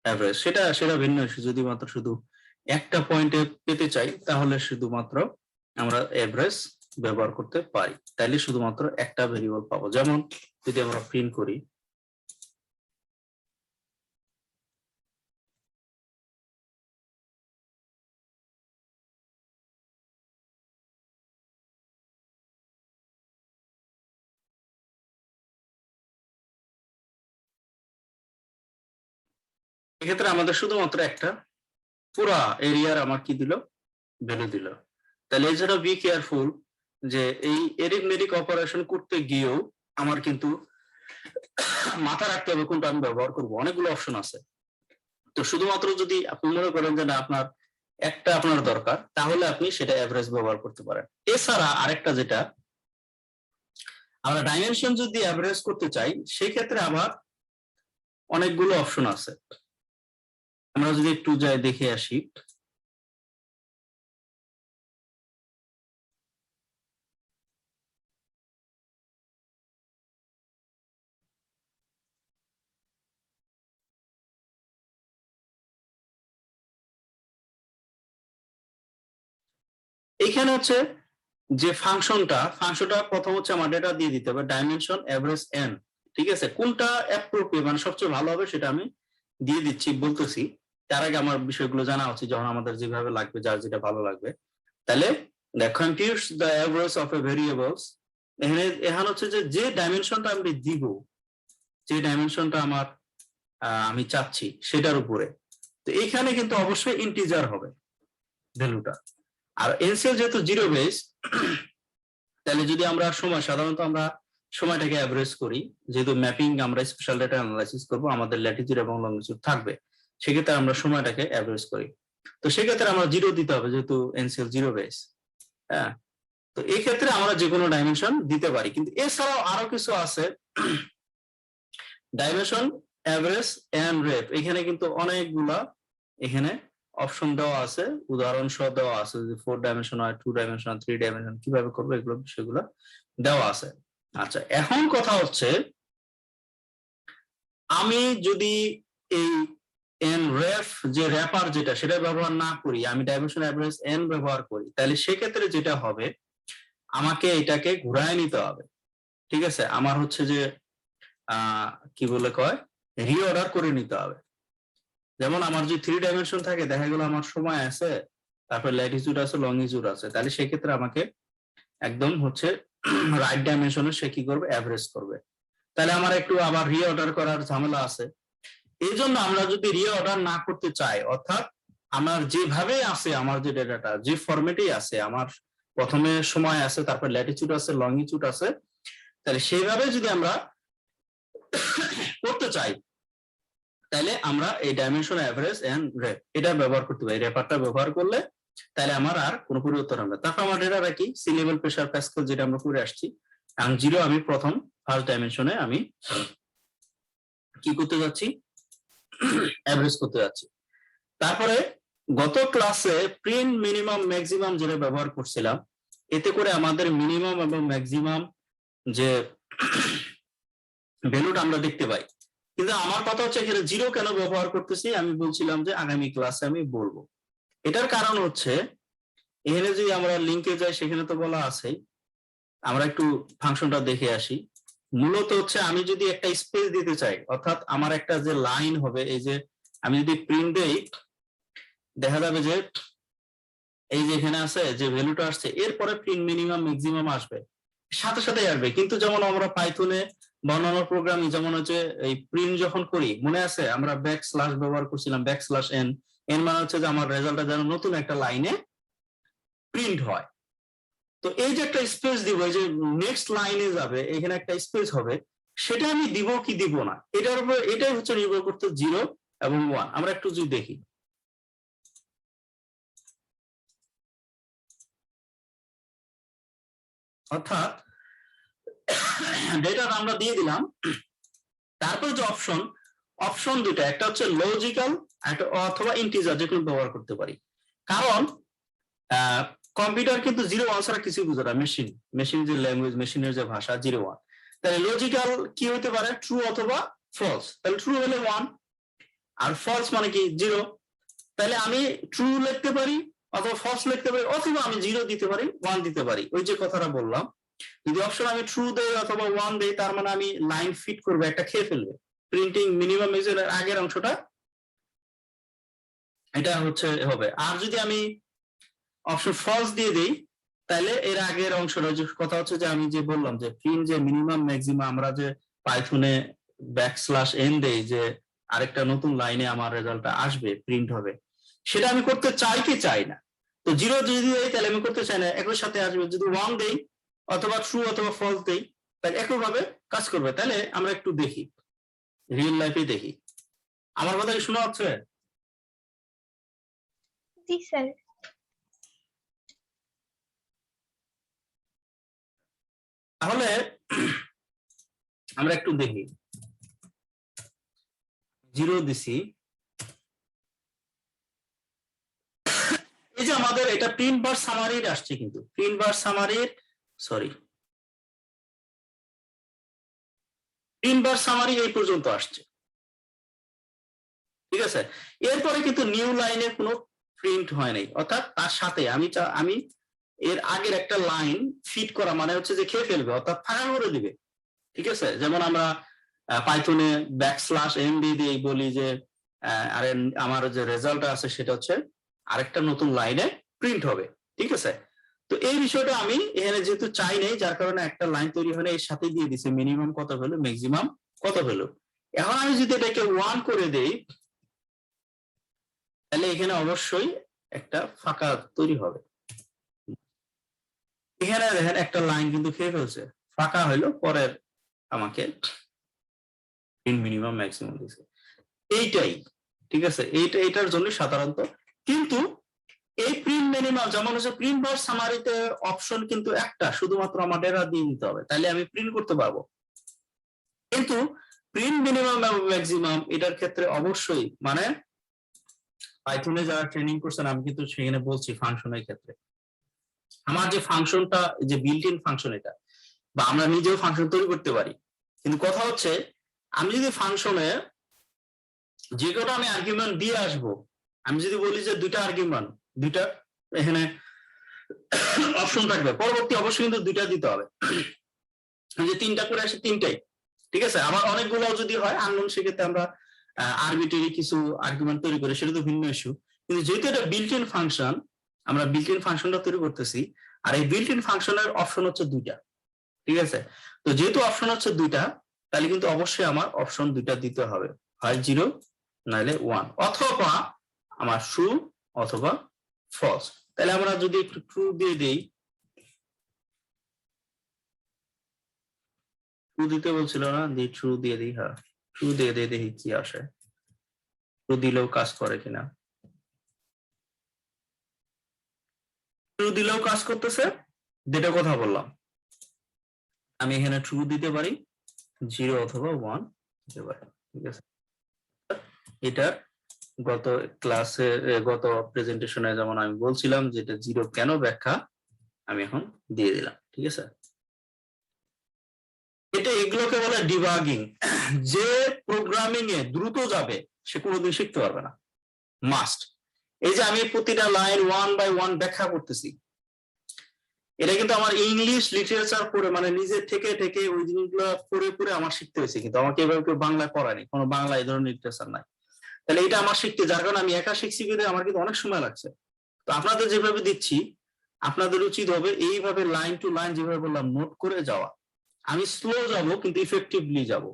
অ্যাভারেজ, সেটা সেটা ভিন্ন ইস্যু। যদি মাত্র শুধু একটা পয়েন্টে পেতে চাই তাহলে শুধুমাত্র আমরা অ্যাভারেজ ব্যবহার করতে পারি, তাইলে শুধুমাত্র একটা ভেরিয়েবল পাবো। যেমন যদি আমরা প্রিন্ট করি, এক্ষেত্রে আমাদের শুধুমাত্র একটা পুরা এরিয়ার আমার কি দিল, ভ্যালু দিল। তাহলে এছাড়া বি কেয়ারফুল যে এই এরিথমেটিক অপারেশন করতে গিয়েও আমার কিন্তু মাথা রাখতে হবে কোনটা আমি ব্যবহার করবো। অনেকগুলো অপশন আছে। তো শুধুমাত্র যদি আপনি মনে করেন যে না আপনার একটা আপনার দরকার, তাহলে আপনি সেটা অ্যাভারেজ ব্যবহার করতে পারেন। এছাড়া আরেকটা যেটা আমরা ডাইমেনশন যদি অ্যাভারেজ করতে চাই সেক্ষেত্রে আবার অনেকগুলো অপশন আছে। আমরা যদি একটু যাই দেখে আসি, এখানে হচ্ছে যে ফাংশনটা প্রথম হচ্ছে আমার ডেটা দিয়ে দিতে হবে ডাইমেনশন এভারেজ এন, ঠিক আছে। কোনটা অ্যাপ্রোপ্রিয়েট মানে সবচেয়ে ভালো হবে সেটা আমি দিয়ে দিচ্ছি, বলতেছি। তার আগে আমার বিষয়গুলো জানা উচিত, যখন আমাদের যেভাবে লাগবে, যার যেটা ভালো লাগবে। তাহলে computes the average of a variables, এখানে হচ্ছে যে ডাইমেনশনটা আমি দিব, যে ডাইমেনশনটা আমার আমি চাচ্ছি সেটার উপরে। তো এখানে কিন্তু অবশ্যই ইন্টিজার হবে ভ্যালুটা। আর এনসিএল যেহেতু জিরো বেস, তাহলে যদি আমরা সাধারণত আমরা সময়টাকে অ্যাভারেজ করি, যেহেতু ম্যাপিং আমরা স্পেশাল ডেটা অ্যানালাইসিস করব, আমাদের ল্যাটিটিউড এবং লংটিটিউড থাকবে, সেক্ষেত্রে আমরা সময়টাকে অ্যাভারেজ করি। তো সেক্ষেত্রে আমরা জিরো দিতে হবে যেহেতু এনসিএল জিরো বেস। হ্যাঁ, তো এই ক্ষেত্রে আমরা যে কোনো ডাইমেনশন দিতে পারি। কিন্তু এছাড়াও আরো কিছু আছে, ডাইমেনশন, অ্যাভারেজ এন্ড রেপ, এখানে কিন্তু অনেকগুলা এখানে অপশন দেওয়া আছে, উদাহরণ সহ দেওয়া আছে, যে 4 ডাইমেনশন হয়, 2 ডাইমেনশন, 3 ডাইমেনশন কিভাবে করবো এগুলো বিষয়গুলো দেওয়া আছে। আচ্ছা, এখন কথা হচ্ছে আমি যদি এই এন রেফ যে র্যাপার যেটা সেটা ব্যবহার না করি, আমি ডাইমেনশন অ্যাভারেজ এন ব্যবহার করি, তাহলে সেক্ষেত্রে যেটা হবে আমাকে এটাকে ঘুরায় নিতে হবে, ঠিক আছে। আমার হচ্ছে যে কি বলে কয়, রিঅর্ডার করে নিতে হবে। যেমন আমার যে 3 ডাইমেনশন থাকে, দেখা গেল আমার সময় আছে, তারপর ল্যাটিটিউড আছে, লংটিটিউড আছে, তাহলে সেক্ষেত্রে আমাকে একদম হচ্ছে রাইট ডাইমেনশনে সে কি করবে, অ্যাভারেজ করবে। তাহলে আমার একটু আবার রিঅর্ডার করার ঝামেলা আছে। এই জন্য আমরা যদি রিঅর্ডার না করতে চাই, অর্থাৎ আমার যেভাবে আছে, আমার যে ডেটাটা যে ফরম্যাটেই আছে, আমার প্রথমে সময় আছে, তারপর ল্যাটিটিউড আছে, লংটিটিউড আছে, তাহলে সেইভাবে যদি আমরা করতে চাই, তাহলে আমরা এই ডাইমেনশন অ্যাভারেজ এন্ড রেপ এটা ব্যবহার করতে পারি। রেপারটা ব্যবহার করলে তাহলে আমার আর কোনো পরিবর্তন হবে না। তারপর আমার ডেটা রাখি সি লেভেল, প্রেসার, প্যাসকেল যেটা আমরা করে আসছি, এবং জিরো আমি প্রথম ফার্স্ট ডাইমেনশনে আমি কি করতে যাচ্ছি, অ্যাভারেজ করতে যাচ্ছি। তারপরে গত ক্লাসে প্রিন্ট, মিনিমাম, ম্যাক্সিমাম যেটা ব্যবহার করছিলাম, এতে করে আমাদের মিনিমাম এবং ম্যাক্সিমাম যে ভ্যালুটা আমরা দেখতে পাই। কিন্তু আমার কথা হচ্ছে এখানে জিরো কেন ব্যবহার করতেছি, আমি বলছিলাম যে আগামী ক্লাসে আমি বলবো। এটার কারণ হচ্ছে এখানে যদি আমরা লিঙ্কে যাই, সেখানে তো বলা আছে, আমরা একটু ফাংশনটা দেখে আসি। মূলত হচ্ছে আমি যদি একটা স্পেস দিতে চাই, অর্থাৎ আমার একটা যে লাইন হবে, এই যে আমি যদি প্রিন্ট দেই, দেখা যাবে যে এই যে এখানে আছে যে ভ্যালুটা আসছে, এরপরে প্রিন্ট, মিনিমাম, ম্যাক্সিমাম আসবে, সাথে সাথে আসবে। কিন্তু যেমন আমরা পাইথনে বা অন্যান্য প্রোগ্রামে যেমন হচ্ছে এই প্রিন্ট যখন করি, মনে আছে আমরা ব্যাক স্ল্যাশ ব্যবহার করছিলাম, ব্যাক স্ল্যাশ এন, এন মানে হচ্ছে যে আমার রেজাল্টটা যেন নতুন একটা লাইনে প্রিন্ট হয়। তো এই যে একটা স্পেস দিব, এই যে নেক্সট লাইনে যাবে, এখানে একটা স্পেস হবে, সেটা আমি দিব কি দিব না, এটার উপর এটাই হচ্ছে নির্ভর করতে 0 এবং 1। আমরা একটু যদি দেখি, অর্থাৎ ডেটা আমরা দিয়ে দিলাম তারপর যে অপশন দুটো, একটা হচ্ছে লজিক্যাল একটা অথবা ইন্টিজার, যে কোনো ব্যবহার করতে পারি। কারণ কম্পিউটার কিন্তু 0 1 ছাড়া কিছুই বুঝে না। মেশিন যে ল্যাঙ্গুয়েজ, মেশিনের যে ভাষা 0 1। তাহলে লজিক্যাল কি হতে পারে, ট্রু অথবা ফলস। তাহলে ট্রু হলে 1 আর ফলস মানে কি 0। তাহলে আমি ট্রু লিখতে পারি অথবা ফলস লিখতে পারি, অথবা আমি 0 দিতে পারি 1 দিতে পারি। ওই যে কথাটা বললাম, যদি অপশন আমি ট্রু দেই অথবা 1 দেই, তার মানে আমি লাইন ফিট করবে, একটা খেয়ে ফেলবে। প্রিন্টিং মিনিমাম এর আগের অংশটা এটা হচ্ছে হবে। আর যদি আমি অপশন ফলস দিয়ে দেই, তাহলে এর আগের অংশটা, যে কথা হচ্ছে যে আমি যে বললাম যে প্রিন্ট যে মিনিমাম ম্যাক্সিমাম, আমরা যে পাইথনে \n দেই, যে আরেকটা নতুন লাইনে আমার রেজাল্টটা আসবে, প্রিন্ট হবে, সেটা আমি করতে চাই কি চাই না। তো 0 যদি দেই তাহলে আমি করতে চাই না, একই সাথে আসবে। যদি 1 দেই অথবা ট্রু অথবা ফলস দেই, তাহলে একইভাবে কাজ করবে। তাহলে আমরা একটু দেখি, রিয়েল লাইফে দেখি। আমার কথা কি শোনা হচ্ছে? জি স্যার। তাহলে আমরা একটু দেখি। 0 দিছি, এই যে আমাদের এটা প্রিন্ট বার সামারির আসছে, কিন্তু প্রিন্ট বার সামারির প্রিন্ট বার সামারি এই পর্যন্ত আসছে, ঠিক আছে। এরপরে কিন্তু নিউ লাইনে কোনো প্রিন্ট হয় নাই, অর্থাৎ তার সাথে আমি এর আগের একটা লাইন ফিট করা, মানে হচ্ছে যে খেয়ে ফেলবে, অর্থাৎ ফাঁকা করে দিবে, ঠিক আছে। যেমন আমরা পাইথনে \n দিয়ে বলি যে আরে আমার যে রেজাল্ট আছে সেটা হচ্ছে আরেকটা নতুন লাইনে প্রিন্ট হবে, ঠিক আছে। তো এই বিষয়টা আমি এখানে যেহেতু চাই নাই, যার কারণে একটা লাইন তৈরি হলে এর সাথে দিয়ে দিছে মিনিমাম কত ভ্যালু, ম্যাক্সিমাম কত ভ্যালু। এখন আমি যদি এটাকে 1 করে দেই, তাহলে এখানে অবশ্যই একটা ফাঁকা তৈরি হবে। এখানে দেখেন একটা লাইন কিন্তু খেয়ে ফেলছে, ফাঁকা হইলো, পরের আমাকে মিনিমাম ম্যাক্সিমাম দিছে। এইটাই, ঠিক আছে, এইটার জন্য সাধারণত। কিন্তু এই প্রিন্ট মিনিমাম, যেমন হচ্ছে প্রিন্ট বার সামারিতে অপশন কিন্তু একটা, শুধুমাত্র আমার ডেটা দিয়ে দিতে হবে, তাহলে আমি প্রিন্ট করতে পারবো। কিন্তু প্রিন্ট মিনিমাম এবং ম্যাক্সিমাম এটার ক্ষেত্রে অবশ্যই, মানে পাইথনে যারা ট্রেনিং করছেন, আমি কিন্তু সেখানে বলছি ফাংশনের ক্ষেত্রে, আমার যে ফাংশনটা, যে বিল্ট ইন ফাংশন, এটা বা আমরা নিজেও ফাংশন তৈরি করতে পারি। কিন্তু কথা হচ্ছে, আমি যদি ফাংশনে যে কটা আমি আর্গুমেন্ট দিয়ে আসবো, আমি যদি বলি যে দুইটা এখানে অপশন থাকবে, পরবর্তী অবশ্যই কিন্তু 2টা দিতে হবে। যে 3টা করে আসে 3টাই, ঠিক আছে। আবার অনেকগুলো যদি হয় আননোন, সেক্ষেত্রে আমরা আরবিটারি কিছু আর্গুমেন্ট তৈরি করি, সেটা তো ভিন্ন ইস্যু। কিন্তু যেহেতু এটা বিল্ট ইন ফাংশন, আমরা বিল্ট ইন ফাংশনটা তৈরি করতেছি, আর এই বিল্ট ইন ফাংশনের অপশন হচ্ছে 2টা, ঠিক আছে। তো যেহেতু অপশন হচ্ছে 2টা, তাহলে কিন্তু অবশ্যই আমার অপশন 2টা দিতে হবে, হয় 0 নাহলে 1, অথবা আমার ট্রু অথবা ফলস। তাহলে আমরা যদি একটু ট্রু দিয়ে দেই, ট্রু দিতে বলছিল না, ট্রু দিয়ে দিই, হ্যাঁ ট্রু দিয়ে দিয়ে দেখি কি আসে, ট্রু দিলেও কাজ করে কিনা। ট্রু দিলেও কাজ করতেছে, যেটা কথা বললাম, আমি এখানে ট্রু দিতে পারি, 0 অথবা 1 দিতে পারি, ঠিক আছে। এটা গত ক্লাসে, গত প্রেজেন্টেশনে যেমন আমি বলছিলাম যেটা 0 কেন ব্যাখ্যা আমি এখন দিয়ে দিলাম, ঠিক আছে। এটা এগুলোকে বলে ডিবাগিং। যে প্রোগ্রামিং এ দ্রুত যাবে সে কোনোদিন শিখতে পারবে না, মাস্ট। এই যে আমি প্রতিটা লাইন 1 বাই 1 ব্যাখ্যা করতেছি, এটা কিন্তু আমার ইংলিশ লিটারেচার পড়ে, মানে নিজের থেকে ওই জিনিসগুলো পড়ে আমার শিখতে হয়েছে, কিন্তু আমাকে এভাবে কেউ বাংলায় পড়ায়নি, কোনো বাংলা এই ধরনের লিটারেচার নাই। তাহলে এটা আমার শিখতে, যার কারণে আমি একা শিখছি, কিন্তু আমার কিন্তু অনেক সময় লাগছে। তো আপনাদের যেভাবে দিচ্ছি, আপনাদের উচিত হবে এইভাবে লাইন টু লাইন, যেভাবে বললাম, নোট করে যাওয়া। আমি স্লো যাব কিন্তু ইফেক্টিভলি যাব।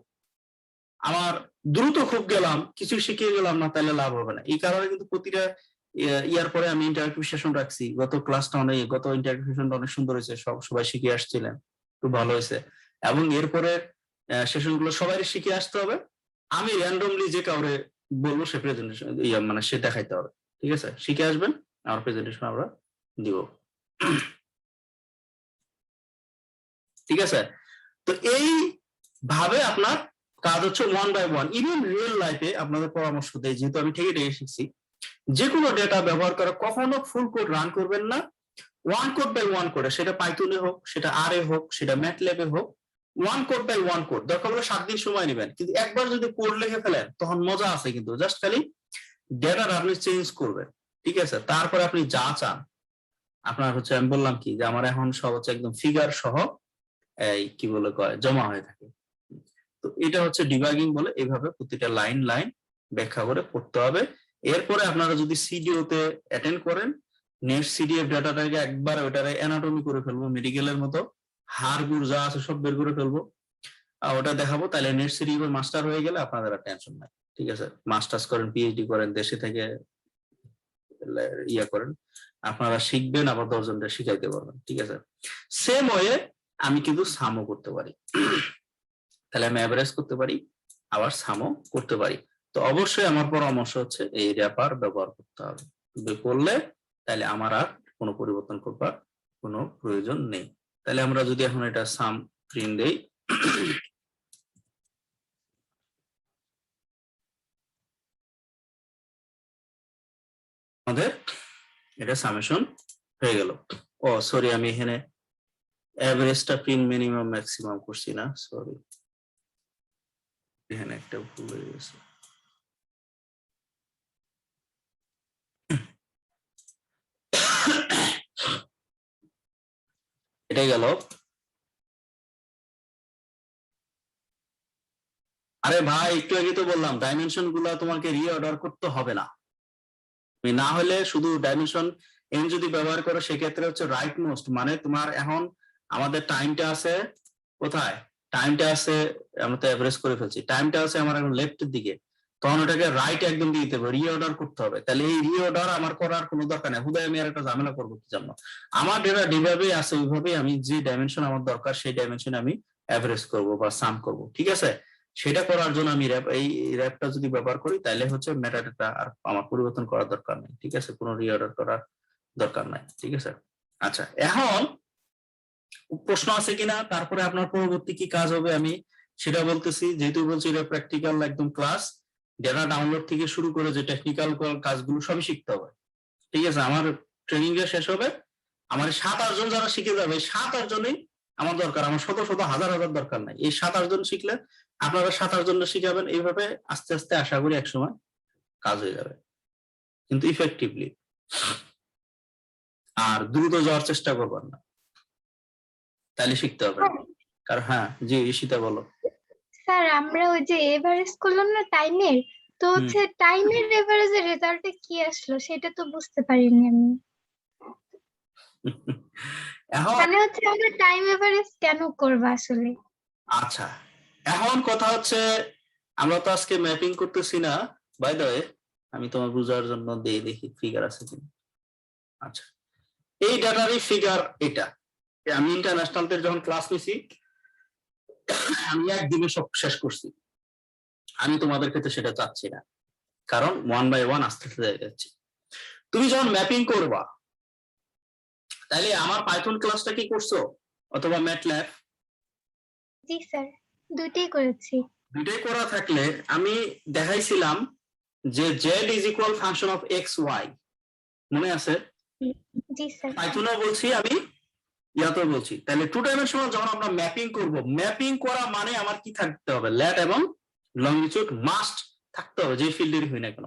আমার দ্রুত খুব গেলাম, কিছু শিখে গেলাম না, তাহলে লাভ হবে না। এই কারণে কিন্তু প্রতিটা ইয়ার পরে আমি ইন্টারভিউ সেশন রাখছি। গত ইন্টারভিউ সেশনটা অনেক সুন্দর হয়েছে, সবাই শিখে আসছিলেন, খুব ভালো হয়েছে। এবং এরপরে সেশনগুলো সবাই শিখে আসতে হবে। আমি র্যান্ডমলি যে কাউরে বলবো সে প্রেজেন্টেশন মানে সে দেখাইতে হবে, ঠিক আছে। শিখে আসবেন, আমার প্রেজেন্টেশন আমরা দিব, ঠিক আছে। তো এই ভাবে আপনার কাজ হচ্ছে 1 বাই 1। ইভেন রিয়েল লাইফে আপনাদের পরামর্শ দেয়, যেহেতু আমি ঠেকে শিখছি, যে কোনো ডেটা ব্যবহার করে কখনো ফুল কোড রান করবেন না, 1 কোড বাই 1 কোড, সেটা পাইথনে হোক, সেটা আর এ হোক, সেটা ম্যাটল্যাবে হোক, 1 কোড বাই 1 কোড। দরকার হলে 7 দিন সময় নেবেন, কিন্তু একবার যদি কোড লিখে ফেলেন তখন মজা আছে, কিন্তু জাস্ট খালি ডেটা আপনি চেঞ্জ করবেন, ঠিক আছে? তারপরে আপনি যা চান আপনার হচ্ছে, আমি বললাম কি যে আমার এখন সব হচ্ছে একদম ফিগার সহ এই কি বলে কয় জমা হয়ে থাকে। তো এটা হচ্ছে ডিবাগিং বলে, এইভাবে প্রতিটা লাইন লাইন ব্যাখ্যা করে পড়তে হবে। এরপরে আপনারা যদি সিডিও তে অ্যাটেন্ড করেন, নেক্সট সিডিএফ ডাটাটাকে একবার ওটারে অ্যানাটমি করে ফেলবো, মেডিকেলের মতো হাড় গুড় যা আছে সব বের করে ফেলবো, ওটা দেখাবো, তাহলে নেক্সট সিডিএফ মাস্টার হয়ে গেলে আপনাদের আর টেনশন নাই, ঠিক আছে? মাস্টার্স করেন, পিএইচডি করেন, দেশে থেকে ইয়া করেন, আপনারা শিখবেন, আবার 10 জনকে শিখাইতে পারবেন, ঠিক আছে? সেম ওয়ে আমি কিন্তু সামও করতে পারি, তাহলে আমি অ্যাভারেজ করতে পারি, আবার সামও করতে পারি। তো অবশ্যই আমার পরামর্শ হচ্ছে এই র্যাপার ব্যবহার করতে হবে, করলে তাহলে আমার আর কোনো পরিবর্তন করবার কোনো প্রয়োজন নেই। তাহলে আমরা যদি এখন এটা সাম প্রিন্ট দেই, আমাদের এটা সামেশন হয়ে গেল। ও সরি, আমি এখানে এভারেজটা প্রিন্ট মিনিমাম ম্যাক্সিমাম করছি না, সরি, এখানে একটা ভুল হয়ে গেছে। এটাই গেল। আরে ভাই, একটু আগে তো বললাম ডাইমেনশন গুলা তোমাকে রিঅর্ডার করতে হবে না, না হলে শুধু ডাইমেনশন এন যদি ব্যবহার করো সেক্ষেত্রে হচ্ছে রাইট মোস্ট, মানে তোমার এখন আমাদের টাইমটা আছে কোথায়, টাইমটা আছে, আমরা তো এভারেজ করে ফেলছি, টাইমটা আছে আমার এখন লেফটের দিকে, তখন ওটাকে রাইট একদম দিয়ে দিতে হবে, রিঅর্ডার করতে হবে। তাহলে এই রিঅর্ডার আমার করার কোনো দরকার নেই, হুদায় আমি আর একটা ঝামেলা করবো কি জন্য? আমার ডেটা যেভাবেই আছে ওইভাবেই আমি যে ডাইমেনশন আমার দরকার সেই ডাইমেনশনে আমি এভারেজ করব বা সাম করব, ঠিক আছে? সেটা করার জন্য আমি এই র্যাপটা যদি ব্যবহার করি তাহলে হচ্ছে মেটাডাটা আর আমার পরিবর্তন করার দরকার নেই, ঠিক আছে? কোনো রিঅর্ডার করার দরকার নাই, ঠিক আছে? আচ্ছা, এখন প্রশ্ন আছে কিনা, তারপরে আপনার পরবর্তী কি কাজ হবে আমি সেটা বলতেছি। যেহেতু বলছি এটা প্র্যাকটিক্যাল একদম ক্লাস, ডেটা ডাউনলোড থেকে শুরু করে যে টেকনিক্যাল কাজগুলো সবই শিখতে হবে, ঠিক আছে? আমার ট্রেনিং এ শেষ হবে, আমার 7-8 জন যারা শিখে যাবে, 7-8 জনই আমার দরকার, আমার শত শত হাজার হাজার দরকার নাই। এই 7-8 জন শিখলে আপনারা 7-8 জন শিখাবেন, এইভাবে আস্তে আস্তে আশা করি একসময় কাজ হয়ে যাবে, কিন্তু ইফেক্টিভলি। আর দ্রুত যাওয়ার চেষ্টা করবেন না, তাহলে শিখতে হবে। কারণ হ্যাঁ, জি ঈশিতা বলো। স্যার আমরা ওই যে এভারেজ করলাম না টাইমের, তো হচ্ছে টাইমের এভারেজের রেজাল্টে কি আসলো সেটা তো বুঝতে পারিনি আমি। এখন মানে হচ্ছে আমরা টাইম এভারেজ কেন করবো আসলে? আচ্ছা, এখন কথা হচ্ছে আমরা তো আজকে ম্যাপিং করতেছি না, বাই দ্য ওয়ে আমি তোমার বুঝার জন্য দেখি ফিগার আছে কিনা। আচ্ছা, এই ডাটারই ফিগার এটা, আমি ইন্টারন্যাশনাল তে যখন ক্লাস নিছি আমি একদিনে সব শেষ করছি, আমি তোমাদের ক্ষেত্রে সেটা চাচ্ছি না, কারণ 1 বাই 1 আস্তে আস্তে যাচ্ছে। তুমি যখন ম্যাপিং করবা তাহলে আমার পাইথন ক্লাসটা কি করছো অথবা ম্যাটল্যাব? জি স্যার, দুইটাই করেছি। দুইটাই করা থাকলে আমি দেখাইছিলাম যে z is equal function of X Y, মনে আছে? জি স্যার। পাইথনে বলছি, আমি ইয়াতে বলছি। তাহলে টু ডাইমেনশনাল যখন আমরা ম্যাপিং করব, ম্যাপিং করা মানে আমার কি থাকতে হবে, ল্যাট এবং লংজিটিউড মাস্ট থাকতে হবে, যে ফিল্ডেরই হয় না কেন।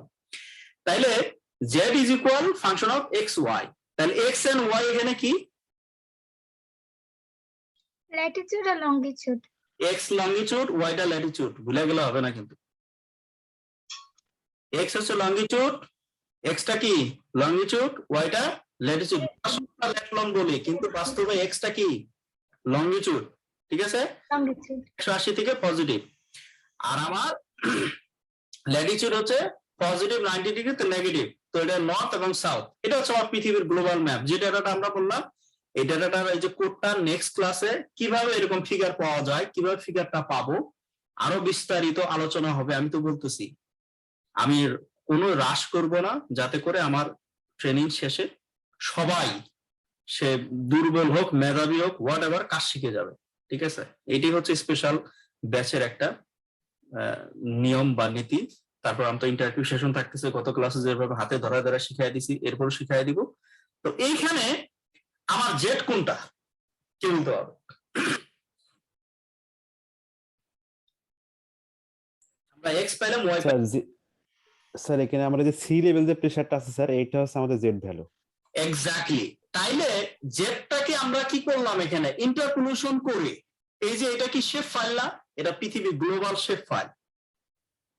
তাইলে z is equal function of X Y, তাহলে এক্স এন্ড ওয়াই এখানে কি? ল্যাটিটিউড আর লংগিটিউড। এক্স লংজিটিউড, ওয়াইটা ল্যাটিটিউড, ভুলে গেলে হবে না কিন্তু। এক্স হচ্ছে লংজিটিউড, এক্সটা কি লংজিটিউড, ওয়াইটা ল্যাটিটিউড, লং বলি কিন্তু বাস্তবে এক্সটা কি লংজিটিউড, ঠিক আছে? লংগিটিউড 180 থেকে পজিটিভ, আর আমার ল্যাটিটিউড হচ্ছে পজিটিভ 90 ডিগ্রি তো নেগেটিভ, তো এটা নর্থ এবং সাউথ। এটা হচ্ছে আমার পৃথিবীর গ্লোবাল ম্যাপ, যে ডাটাটা আমরা বললাম। এই ডাটাটার এই যে কোডটা নেক্সট ক্লাসে কিভাবে এরকম ফিগার পাওয়া যায়, কিভাবে ফিগারটা পাবো, আরো বিস্তারিত আলোচনা হবে। আমি তো বলতেছি আমি কোনো হ্রাস করব না, যাতে করে আমার ট্রেনিং শেষে সবাই, সে দুর্বল হোক মেধাবী হোক হোয়াট এভার, কাজ শিখে যাবে, ঠিক আছে? এটি হচ্ছে স্পেশাল ব্যাচের একটা নিয়ম বা নীতি। তারপর আমরা তো ইন্টারভিউ সেশন থাকতেছে, গত ক্লাসে যেভাবে হাতে ধরা ধরা শিখাই দিছি এরপর শিখাই দিব। তো এইখানে আমার জেড কোনটা কে বলতে পারবে? আমরা এক্স পাইলাম, ওয়াই স্যার স্যার এখানে আমরা যে সি লেভেল যে প্রেসারটা আছে স্যার, এটা হচ্ছে আমাদের জেড ভ্যালু। এক্স্যাক্টলি। তাইলে জেডটাকে আমরা কি করলাম এখানে ইন্টারপোলেশন করে, এই যে এটা কি শেপ ফাইল না, এটা পৃথিবী গ্লোবাল শেপ ফাইল।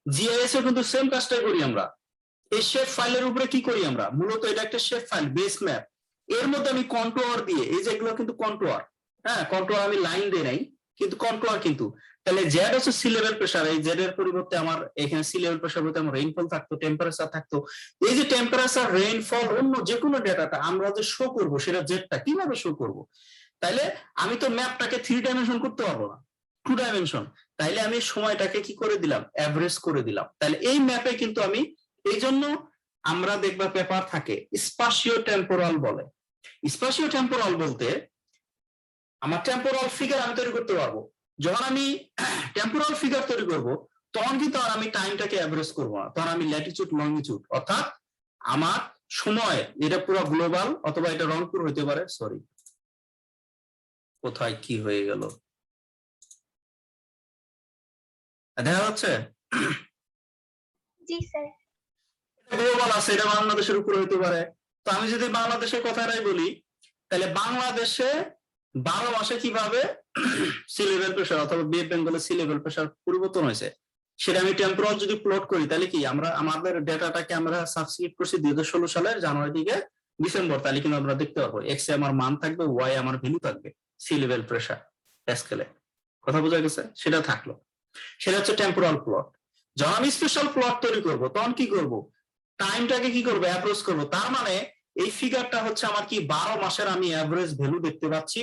জিআইএস এ কিন্তু সেম কাজটাই করি আমরা। এই শেপ ফাইলের উপরে কি করি আমরা, মূলত এটা একটা শেপ ফাইল বেস ম্যাপ, এর মধ্যে আমি কন্ট্রোল দিয়ে, এই যে এগুলো কিন্তু কন্ট্রোল, হ্যাঁ কন্ট্রোল আমি লাইন দেই নাই কিন্তু কন্ট্রোল কিন্তু। তাহলে জেড হচ্ছে সি লেভেল প্রেসার, এই জেড এর পরিবর্তে আমার এখানে সি লেভেল প্রেসার বলতে আমার রেইনফল থাকতো, টেম্পারেচার থাকতো। এই যে টেম্পারেচার, রেইনফল, অন্য যে কোনো ডেটাটা আমরা যে শো করব সেটা জেডটা কিভাবে শো করব? তাইলে আমি তো ম্যাপটাকে 3 ডাইমেনশন করতে পারবো না, 2 ডাইমেনশন। তাইলে আমি সময়টাকে কি করে দিলাম, অ্যাভারেজ করে দিলাম। তাহলে এই ম্যাপে কিন্তু আমি, এই জন্য আমরা দেখবা পেপার থাকে স্পাশিও টেম্পোরাল বলে। স্পাশিও টেম্পোরাল বলতে আমার টেম্পোরাল ফিগার আমি তৈরি করতে পারবো। যখন আমি টেম্পোরাল ফিগার তৈরি করব তখন কিন্তু আর আমি টাইমটাকে অ্যাভারেজ করবো না, তখন আমি ল্যাটিটিউড লঙ্গিটিউড, অর্থাৎ আমার সময়, এটা পুরো গ্লোবাল অথবা এটা রংপুর হইতে পারে, সরি কোথায় কি হয়ে গেল দেখা যাচ্ছে, জি স্যার। গ্লোবাল আছে, এটা বাংলাদেশের উপরে হইতে পারে। তো আমি যদি বাংলাদেশের কথাটাই বলি, তাহলে বাংলাদেশে 12 মাসে কিভাবে সি লেভেল প্রেসার অথবা বে বেঙ্গলের সি লেভেল প্রেসার পরিবর্তন হয়েছে সেটা আমি টেম্পোরাল যদি প্লট করি, তাহলে কি আমরা আমাদের ডেটাটাকে আমরা সাবস্ক্রিপ্ট করছি 2016 সালের জানুয়ারি থেকে ডিসেম্বর, তাহলে কিন্তু আমরা দেখতে পারবো এক্স এ আমার মান থাকবে, ওয়াই আমার ভ্যালু থাকবে সি লেভেল প্রেসার স্কেলে। কথা বোঝা গেছে? সেটা থাকলো, সেটা হচ্ছে টেম্পোরাল প্লট। যখন আমি স্পেশাল প্লট তৈরি করব তখন কি করব, টাইমটাকে কি করবো, অ্যাপ্রোচ করবো। তার মানে এই ফিগারটা হচ্ছে আমার কি 12 মাসের আমি অ্যাভারেজ ভ্যালু দেখতে পাচ্ছি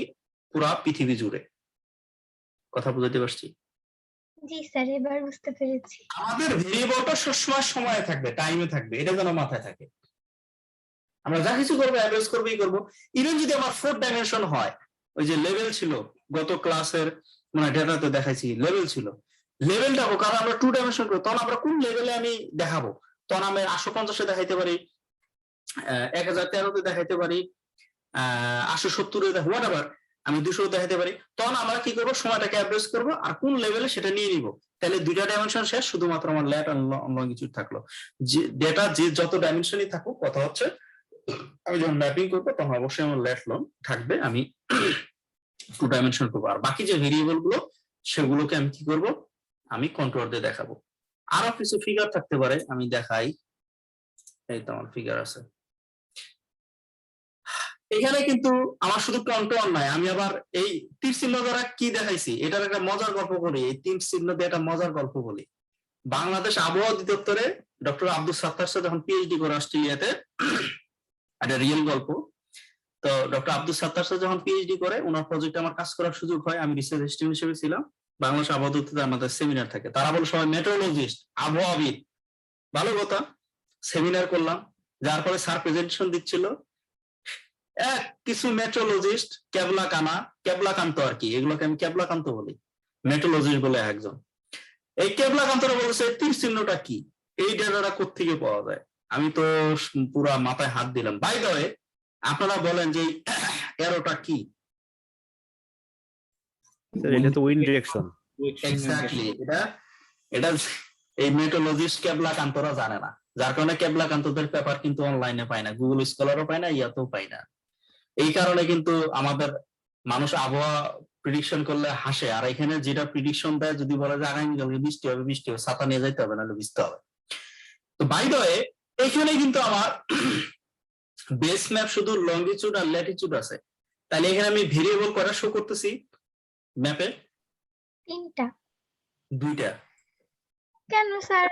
পুরা পৃথিবী জুড়ে। কথা বুঝাতে পারছি? জি স্যার, এবার বুঝতে পেরেছি। আমাদের ভেরিয়েবলটা সবসময় সময়ে থাকবে, টাইমে থাকবে, এটা যেন মাথায় থাকে। আমরা যা কিছু করবো অ্যাভারেজ করবোই করবো। ইভেন যদি আমার 4 ডাইমেনশন হয়, ওই যে লেভেল ছিল গত ক্লাসের মানে ডেটাতে দেখাইছি লেভেল ছিল, লেভেলটা কারণ আমরা 2 ডাইমেনশন করবো, তখন আমরা কোন লেভেলে আমি দেখাবো, তখন আমি 850-এ দেখাইতে পারি, 1013-তে দেখাইতে পারি, 870-এ হোয়াট এভার আমি 200 দেখাইতে পারি। তখন আমরা কি করবো, সময়টাকে অ্যাভারেজ করবো আর কোন লেভেলে সেটা নিয়ে নিব। তাহলে 2টা ডাইমেনশন শেষ, শুধুমাত্র আমার ল্যাট আর লঙ্গিটিউড থাকলো। যে ডেটা যে যত ডাইমেনশনই থাকুক, কথা হচ্ছে আমি যখন ম্যাপিং করবো তখন অবশ্যই আমার ল্যাট লং থাকবে, আমি 2 ডাইমেনশন করবো। আর বাকি যে ভেরিয়েবল গুলো সেগুলোকে আমি কি করব, আমি কন্ট্রোল দিয়ে দেখাবো। আরো কিছু ফিগার থাকতে পারে, আমি দেখাই। এই তো আমার ফিগার আছে এখানে, কিন্তু আমার শুধু কন্ট্রোল নাই, আমি আবার এই তীর চিহ্ন দ্বারা কি দেখাইছি এটার একটা মজার গল্প করি। এই তীর চিহ্ন দিয়ে একটা মজার গল্প বলি। বাংলাদেশ আবহাওয়া অধিদপ্তরে ডক্টর আব্দুল সাত্তার স্যার যখন পিএইচডি করে অস্ট্রেলিয়াতে, একটা রিয়েল গল্প। তো ডক্টর আব্দুল সাত্তার স্যার যখন পিএইচডি করে, ওনার প্রজেক্টে আমার কাজ করার সুযোগ হয়, আমি রিসার্চ অ্যাসিস্ট্যান্ট হিসেবে ছিলাম। বাংলাদেশ আবহাওয়া অধিদপ্তরে আমাদের সেমিনার থাকে, তারা বলে সবাই মেট্রোলজিস্ট, আবহাওয়াবিদ। ভালো কথা, সেমিনার করলাম, যার পরে স্যার প্রেজেন্টেশন দিচ্ছিল, কিছু মেট্রোলজিস্ট কেবলাকান্ত আর কি, এগুলোকে আমি কেবলাকান্ত বলি, মেট্রোলজিস্ট বলে একজন। এই কেবলাকান্তরা বলেছে তীর চিহ্নটা কি, এই ডেটাটা কোত্থেকে পাওয়া যায়। আমি তো পুরা মাথায় হাত দিলাম। বাই দ্য ওয়ে, আপনারা বলেন যে এরোটা কি? স্যার এটা তো উইন্ড ডিরেকশন। এক্স্যাক্টলি, এটা এই মেট্রোলজিস্ট কেবলাকান্তরা জানে না, যার কারণে কেবলাকান্তদের পেপার কিন্তু অনলাইনে পায় না, গুগল স্কলারও পায় না, ইয়াতেও পায় না। এই কারণে কিন্তু আমাদের মানুষ আবহাওয়া প্রিডিকশন করলে হাসে। আর এখানে যেটা প্রিডিকশন দেয়, যদি বলে যে আগামীকালকে বৃষ্টি হবে, বৃষ্টি হবে, ছাতা নিয়ে যাইতে হবে, নাহলে ভিজতে হবে। তো বাই দ্য ওয়ে, এখানে কিন্তু আমার বেস ম্যাপ শুধু লঙ্গিটিউড আর ল্যাটিটিউড আছে। তাহলে এখানে আমি ভেরিয়েবল কয়টা শো করতেছি ম্যাপে? 3টা। 2টা। কেন স্যার?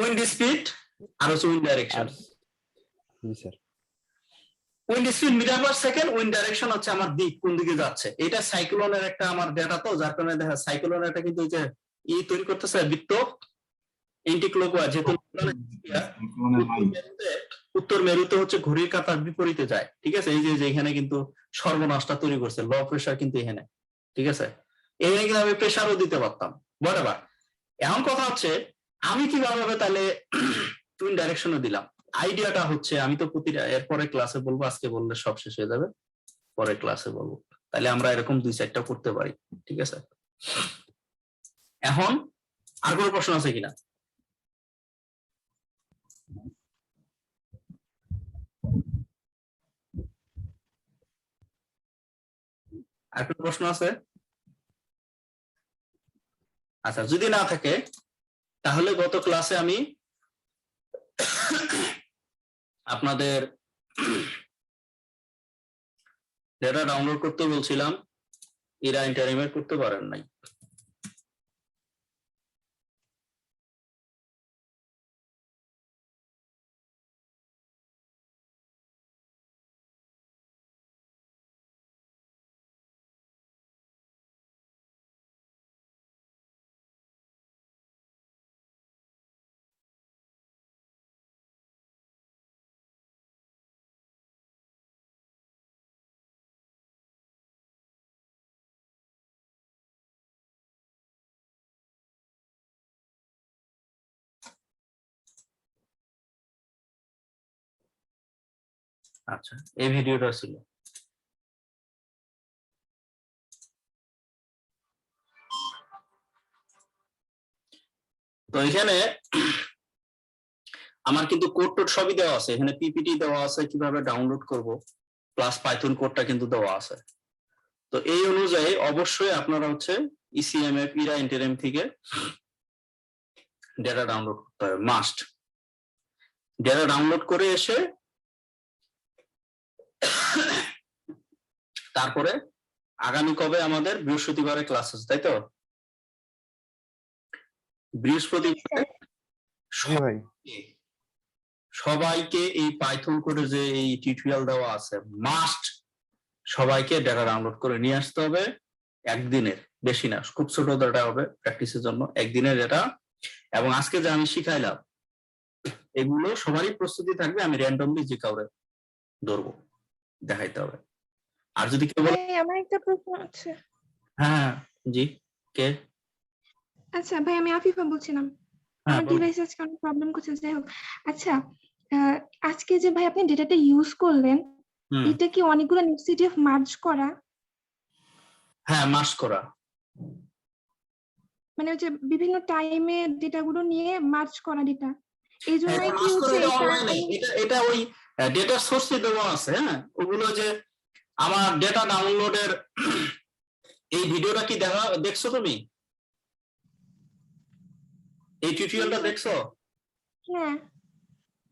উইন্ড স্পিড আর হচ্ছে উইন্ড ডাইরেকশন। জি sir. Wind speed metre per second, wind direction হচ্ছে আমার দিক, কোন দিকে যাচ্ছে। এটা সাইক্লোনের একটা আমার ডেটা, তো যার কারণে দেখা সাইক্লোনের একটা কিন্তু যে তৈরি করতেছে বৃত্ত এন্টিক্লকওয়াইজ, যেহেতু উত্তর মেরুতে হচ্ছে ঘড়ির কাঁটার বিপরীতে যায়, ঠিক আছে। এই যে এখানে কিন্তু সর্বনাশটা তৈরি করছে, ল প্রেসার কিন্তু এখানে, ঠিক আছে। এখানে কিন্তু আমি প্রেসারও দিতে পারতাম, হোয়াটএভার। এখন কথা হচ্ছে আমি কিভাবে তাহলে টুইন ডাইরেকশনে দিলাম। আইডিয়াটা হচ্ছে আমি তো প্রতিটা এরপরে ক্লাসে বলবো, আজকে বললে সব শেষ হয়ে যাবে, পরে ক্লাসে বলবো। তাহলে আমরা এরকম 2-4টা করতে পারি, ঠিক আছে? এখন আর কোনো প্রশ্ন আছে কিনা? আর কোনো প্রশ্ন আছে? আচ্ছা, যদি না থাকে তাহলে গত ক্লাসে আমি আপনাদের ডেটা ডাউনলোড করতে বলছিলাম, এরা ইন্টারিমের করতে পারেন নাই। আচ্ছা, এই ভিডিওটা ছিল। তো এখানে আমার কিন্তু কোড টোড সবই দেওয়া আছে, এখানে পিপিটি দেওয়া আছে কিভাবে ডাউনলোড করব, প্লাস পাইথন কোডটা কিন্তু দেওয়া আছে। তো এই অনুযায়ী অবশ্যই আপনারা হচ্ছে ইসিএমএফ ইরা ইন্টারিম থেকে ডেটা ডাউনলোড করতে হবে, মাস্ট। ডেটা ডাউনলোড করে এসে তারপরে আগামী কবে আমাদের বৃহস্পতিবারে ক্লাস আছে, তাই তো? বৃহস্পতিবার জি ভাই। সবাইকে এই পাইথন কোডে যে এই টিউটোরিয়াল দেওয়া আছে, মাস্ট সবাইকে ডেটা ডাউনলোড করে নিয়ে আসতে হবে। একদিনের, বেশি না, খুব ছোট ডেটা হবে প্র্যাকটিসের জন্য, একদিনের ডেটা। এবং আজকে যে আমি শিখাইলাম এগুলো সবারই প্রস্তুতি থাকবে, আমি র্যান্ডমলি যে কাউরে ধরবো, দেখাইতে হবে। আর যদি কেউ বলে ভাই আমার একটা প্রশ্ন আছে। হ্যাঁ জি, কে? আচ্ছা ভাই, আমি আফিফা বলছিলাম। হ্যাঁ, আমার ডিভাইস আজকে অনেক প্রবলেম করছে, যাই হোক। আচ্ছা, আজকে যে ভাই আপনি ডেটাটা ইউজ করলেন, এটা কি অনেকগুলো নেক্সটিভ মার্জ করা? হ্যাঁ, মাস করা, মানে ওই যে বিভিন্ন টাইমে ডেটাগুলো নিয়ে মার্জ করা ডেটা, এই জন্যই কি মাস করে হচ্ছে এটা এটা অনলাইনে, এটা ওই ডেটা সোর্সে দেওয়া আছে। হ্যাঁ, ওগুলো যে আমার ডেটা ডাউনলোডের এই ভিডিওটা কি দেখছো তুমি? এই টিউটোরিয়ালটা দেখছো? হ্যাঁ,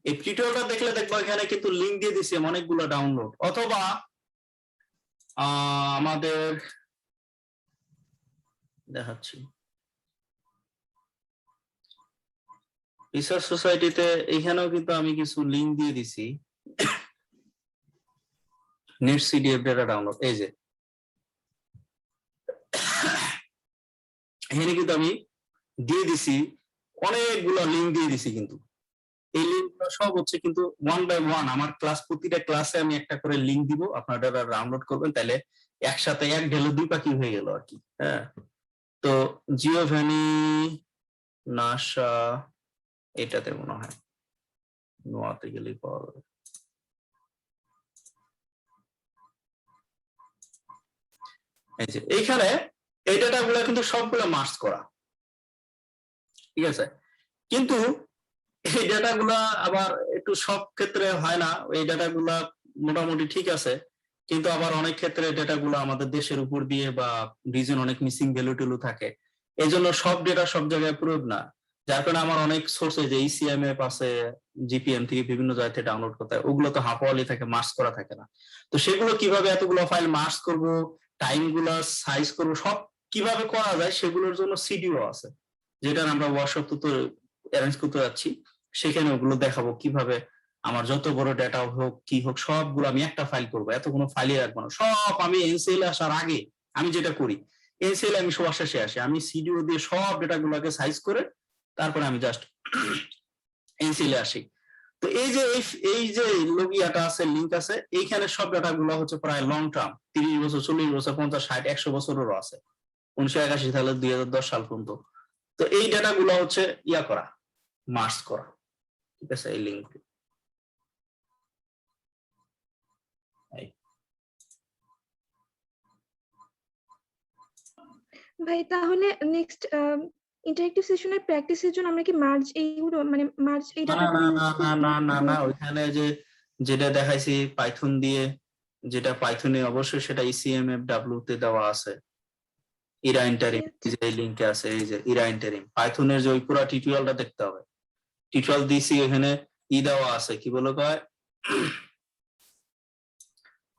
এই টিউটোরিয়ালটা দেখলে দেখবো এখানে কিন্তু লিংক দিয়ে দিছি অনেকগুলো ডাউনলোড। অথবা আমাদের দেখাচ্ছি রিসার্চ সোসাইটিতে, এখানেও কিন্তু আমি কিছু লিংক দিয়ে দিছি। নেট সিডিএফ ডেটা ডাউনলোড, এই যে এখানে কিন্তু আমি দিয়ে দিছি অনেকগুলো লিংক দিয়ে দিছি। কিন্তু এই লিঙ্কগুলো সব হচ্ছে কিন্তু 1 বাই 1 আমার ক্লাস, প্রতিটা ক্লাসে আমি একটা করে লিংক দিব, আপনারা ডেটা ডাউনলোড করবেন, তাহলে একসাথে এক ঢেলে দুই পাখি হয়ে গেল আর কি। হ্যাঁ, তো জিওভ্যানি নাসা এটাতে মনে হয় নোয়াতে গেলেই পাওয়া যাবে। এই যে এইখানে এই ডেটাগুলো কিন্তু সবগুলো মার্জ করা, ঠিক আছে? কিন্তু এই ডেটাগুলা আবার একটু সব ক্ষেত্রে হয় না, এই ডেটাগুলা মোটামুটি ঠিক আছে, কিন্তু আবার অনেক ক্ষেত্রে ডেটাগুলো আমাদের দেশের উপর দিয়ে বা রিজন অনেক মিসিং ভ্যালু ট্যালু থাকে, এই জন্য সব ডেটা সব জায়গায় প্রয়োগ না। যার কারণে আমার অনেক সোর্সে যে ইসিএমএফ আছে, জিপিএম থেকে বিভিন্ন জায়গা থেকে ডাউনলোড করতে হয়, ওগুলো তো হাফওয়ালি থাকে, মার্জ করা থাকে না। তো সেগুলো কিভাবে এতগুলো ফাইল মার্জ করব, টাইম গুলা সাইজ করবো, সব কিভাবে করা যায় সেগুলোর জন্য সিডিও আছে, যেটা আমরা ওয়ার্কশপ তো অ্যারেঞ্জ করতে যাচ্ছি। সেখানে ওগুলো দেখাবো কিভাবে আমার যত বড় ডেটা হোক কি হোক সবগুলো আমি একটা ফাইল করবো, এত কোনো ফাইলই রাখবো না। সব আমি এনসিএল আসার আগে আমি যেটা করি, এনসিএল আমি সবার শেষে আসি, আমি সিডিও দিয়ে সব ডেটা গুলোকে সাইজ করে তারপরে আমি জাস্ট এনসিএল আসি। তো এই যে লগিয়াটা আছে, লিংক আছে, এইখানে সব ডাটা গুলো হচ্ছে প্রায় লং টার্ম, 30 বছর 40 বছর 50 60 100 বছরেরও আছে, 1981 তাহলে 2010 সাল পর্যন্ত। তো এই ডেটা গুলো হচ্ছে ইয়া করা, মার্জ করা, ঠিক আছে, এই লিঙ্ক। ভাই তাহলে নেক্সট ইন্টারেক্টিভ সেশনের প্র্যাকটিসের জন্য আমরা কি মার্জ এইগুলো মানে মার্জ এই না ডাটাগুলো না ইউজ না করব? না না না, ওইখানে যেটা দেখাইছি পাইথন দিয়ে, যেটা পাইথনে অবশ্যই সেটা ECMFW তে দেওয়া আছে, ইরা ইন্টারিম, এই লিংকে আছে, এই যে ইরা ইন্টারিম পাইথনের যে ওই পুরো টিউটোরিয়ালটা দেখতে হবে। টিউটোরিয়াল দিছি, এখানে দেওয়া আছে, কি বলে কয়,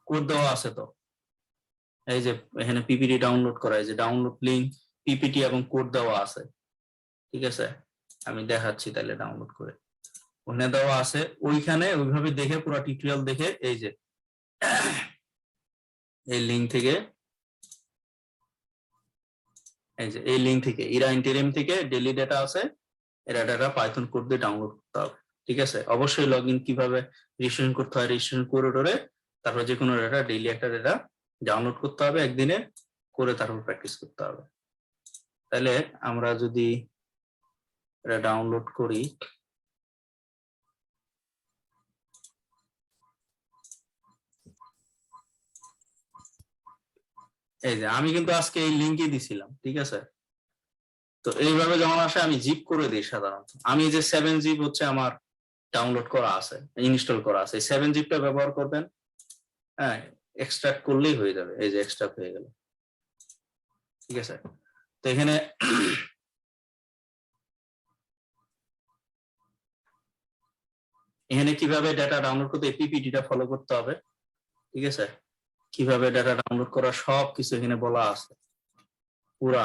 কোড দেওয়া আছে। তো এই যে এখানে পিপিটি ডাউনলোড করা, এই যে ডাউনলোড লিংক, পিপিটি এবং কোড দেওয়া আছে, ঠিক আছে। আমি দেখাচ্ছি তাহলে ডাউনলোড করে, ওখানে দেওয়া আছে, ওইখানে ওইভাবে দেখে পুরো টিউটোরিয়াল দেখে এই যে এই লিংক থেকে, এই যে এই লিংক থেকে ইরা ইন্টারিম থেকে ডেইলি ডেটা আছে, এরা ডেটা পাইথন কোড দিয়ে ডাউনলোড করতে হবে, ঠিক আছে। অবশ্যই লগইন কিভাবে রেজিস্ট্রেশন করতে হয়, রেজিস্ট্রেশন করে তারপর যে কোনো ডেটা ডেইলি একটা ডেটা ডাউনলোড করতে হবে একদিনে করে, তারপর প্র্যাকটিস করতে হবে। তাহলে আমরা যদি এটা ডাউনলোড করি, এই যে আমি কিন্তু আজকে এই লিঙ্কই দিছিলাম, ঠিক আছে। তো এইভাবে যখন আসে আমি জিপ করে দিই সাধারণত। আমি যে 7 জিপ হচ্ছে আমার ডাউনলোড করা আছে, ইনস্টল করা আছে, 7 জিপটা ব্যবহার করবেন, হ্যাঁ, এক্সট্রাক্ট করলেই হয়ে যাবে। এই যে এক্সট্রাক্ট হয়ে গেল, ঠিক আছে। তো এখানে কিভাবে ডাটা ডাউনলোড করতে, পিপিটিটা ফলো করতে হবে, ঠিক আছে। কিভাবে ডাটা ডাউনলোড করা সবকিছু এখানে বলা আছে, পুরা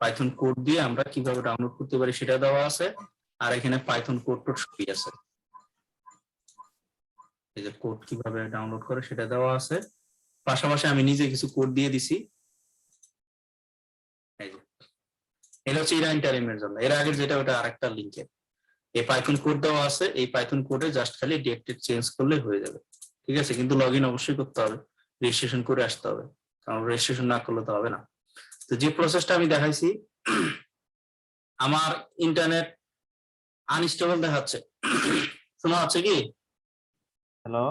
পাইথন কোড দিয়ে আমরা কিভাবে ডাউনলোড করতে পারি সেটা দেওয়া আছে, আর এখানে পাইথন কোড টোড সবই আছে। এই যে কোড কিভাবে ডাউনলোড করে সেটা দেওয়া আছে, পাশাপাশি আমি নিজে কিছু কোড দিয়ে দিছি। এই যে এটা হচ্ছে ইরা ইন্টারিমের জন্য, এর আগের যেটা ওটা আরেকটা লিংকে, এই পাইথন কোড দেওয়া আছে, এই পাইথন কোডে জাস্ট খালি ডেট চেঞ্জ করলে হয়ে যাবে, ঠিক আছে। কিন্তু লগ ইন অবশ্যই করতে হবে, রেজিস্ট্রেশন করে আসতে হবে, কারণ রেজিস্ট্রেশন না করলে তো হবে না। তো যে প্রসেসটা আমি দেখাইছি, আমার ইন্টারনেট আনস্টেবল দেখাচ্ছে, শোনা যাচ্ছে কি? হ্যালো।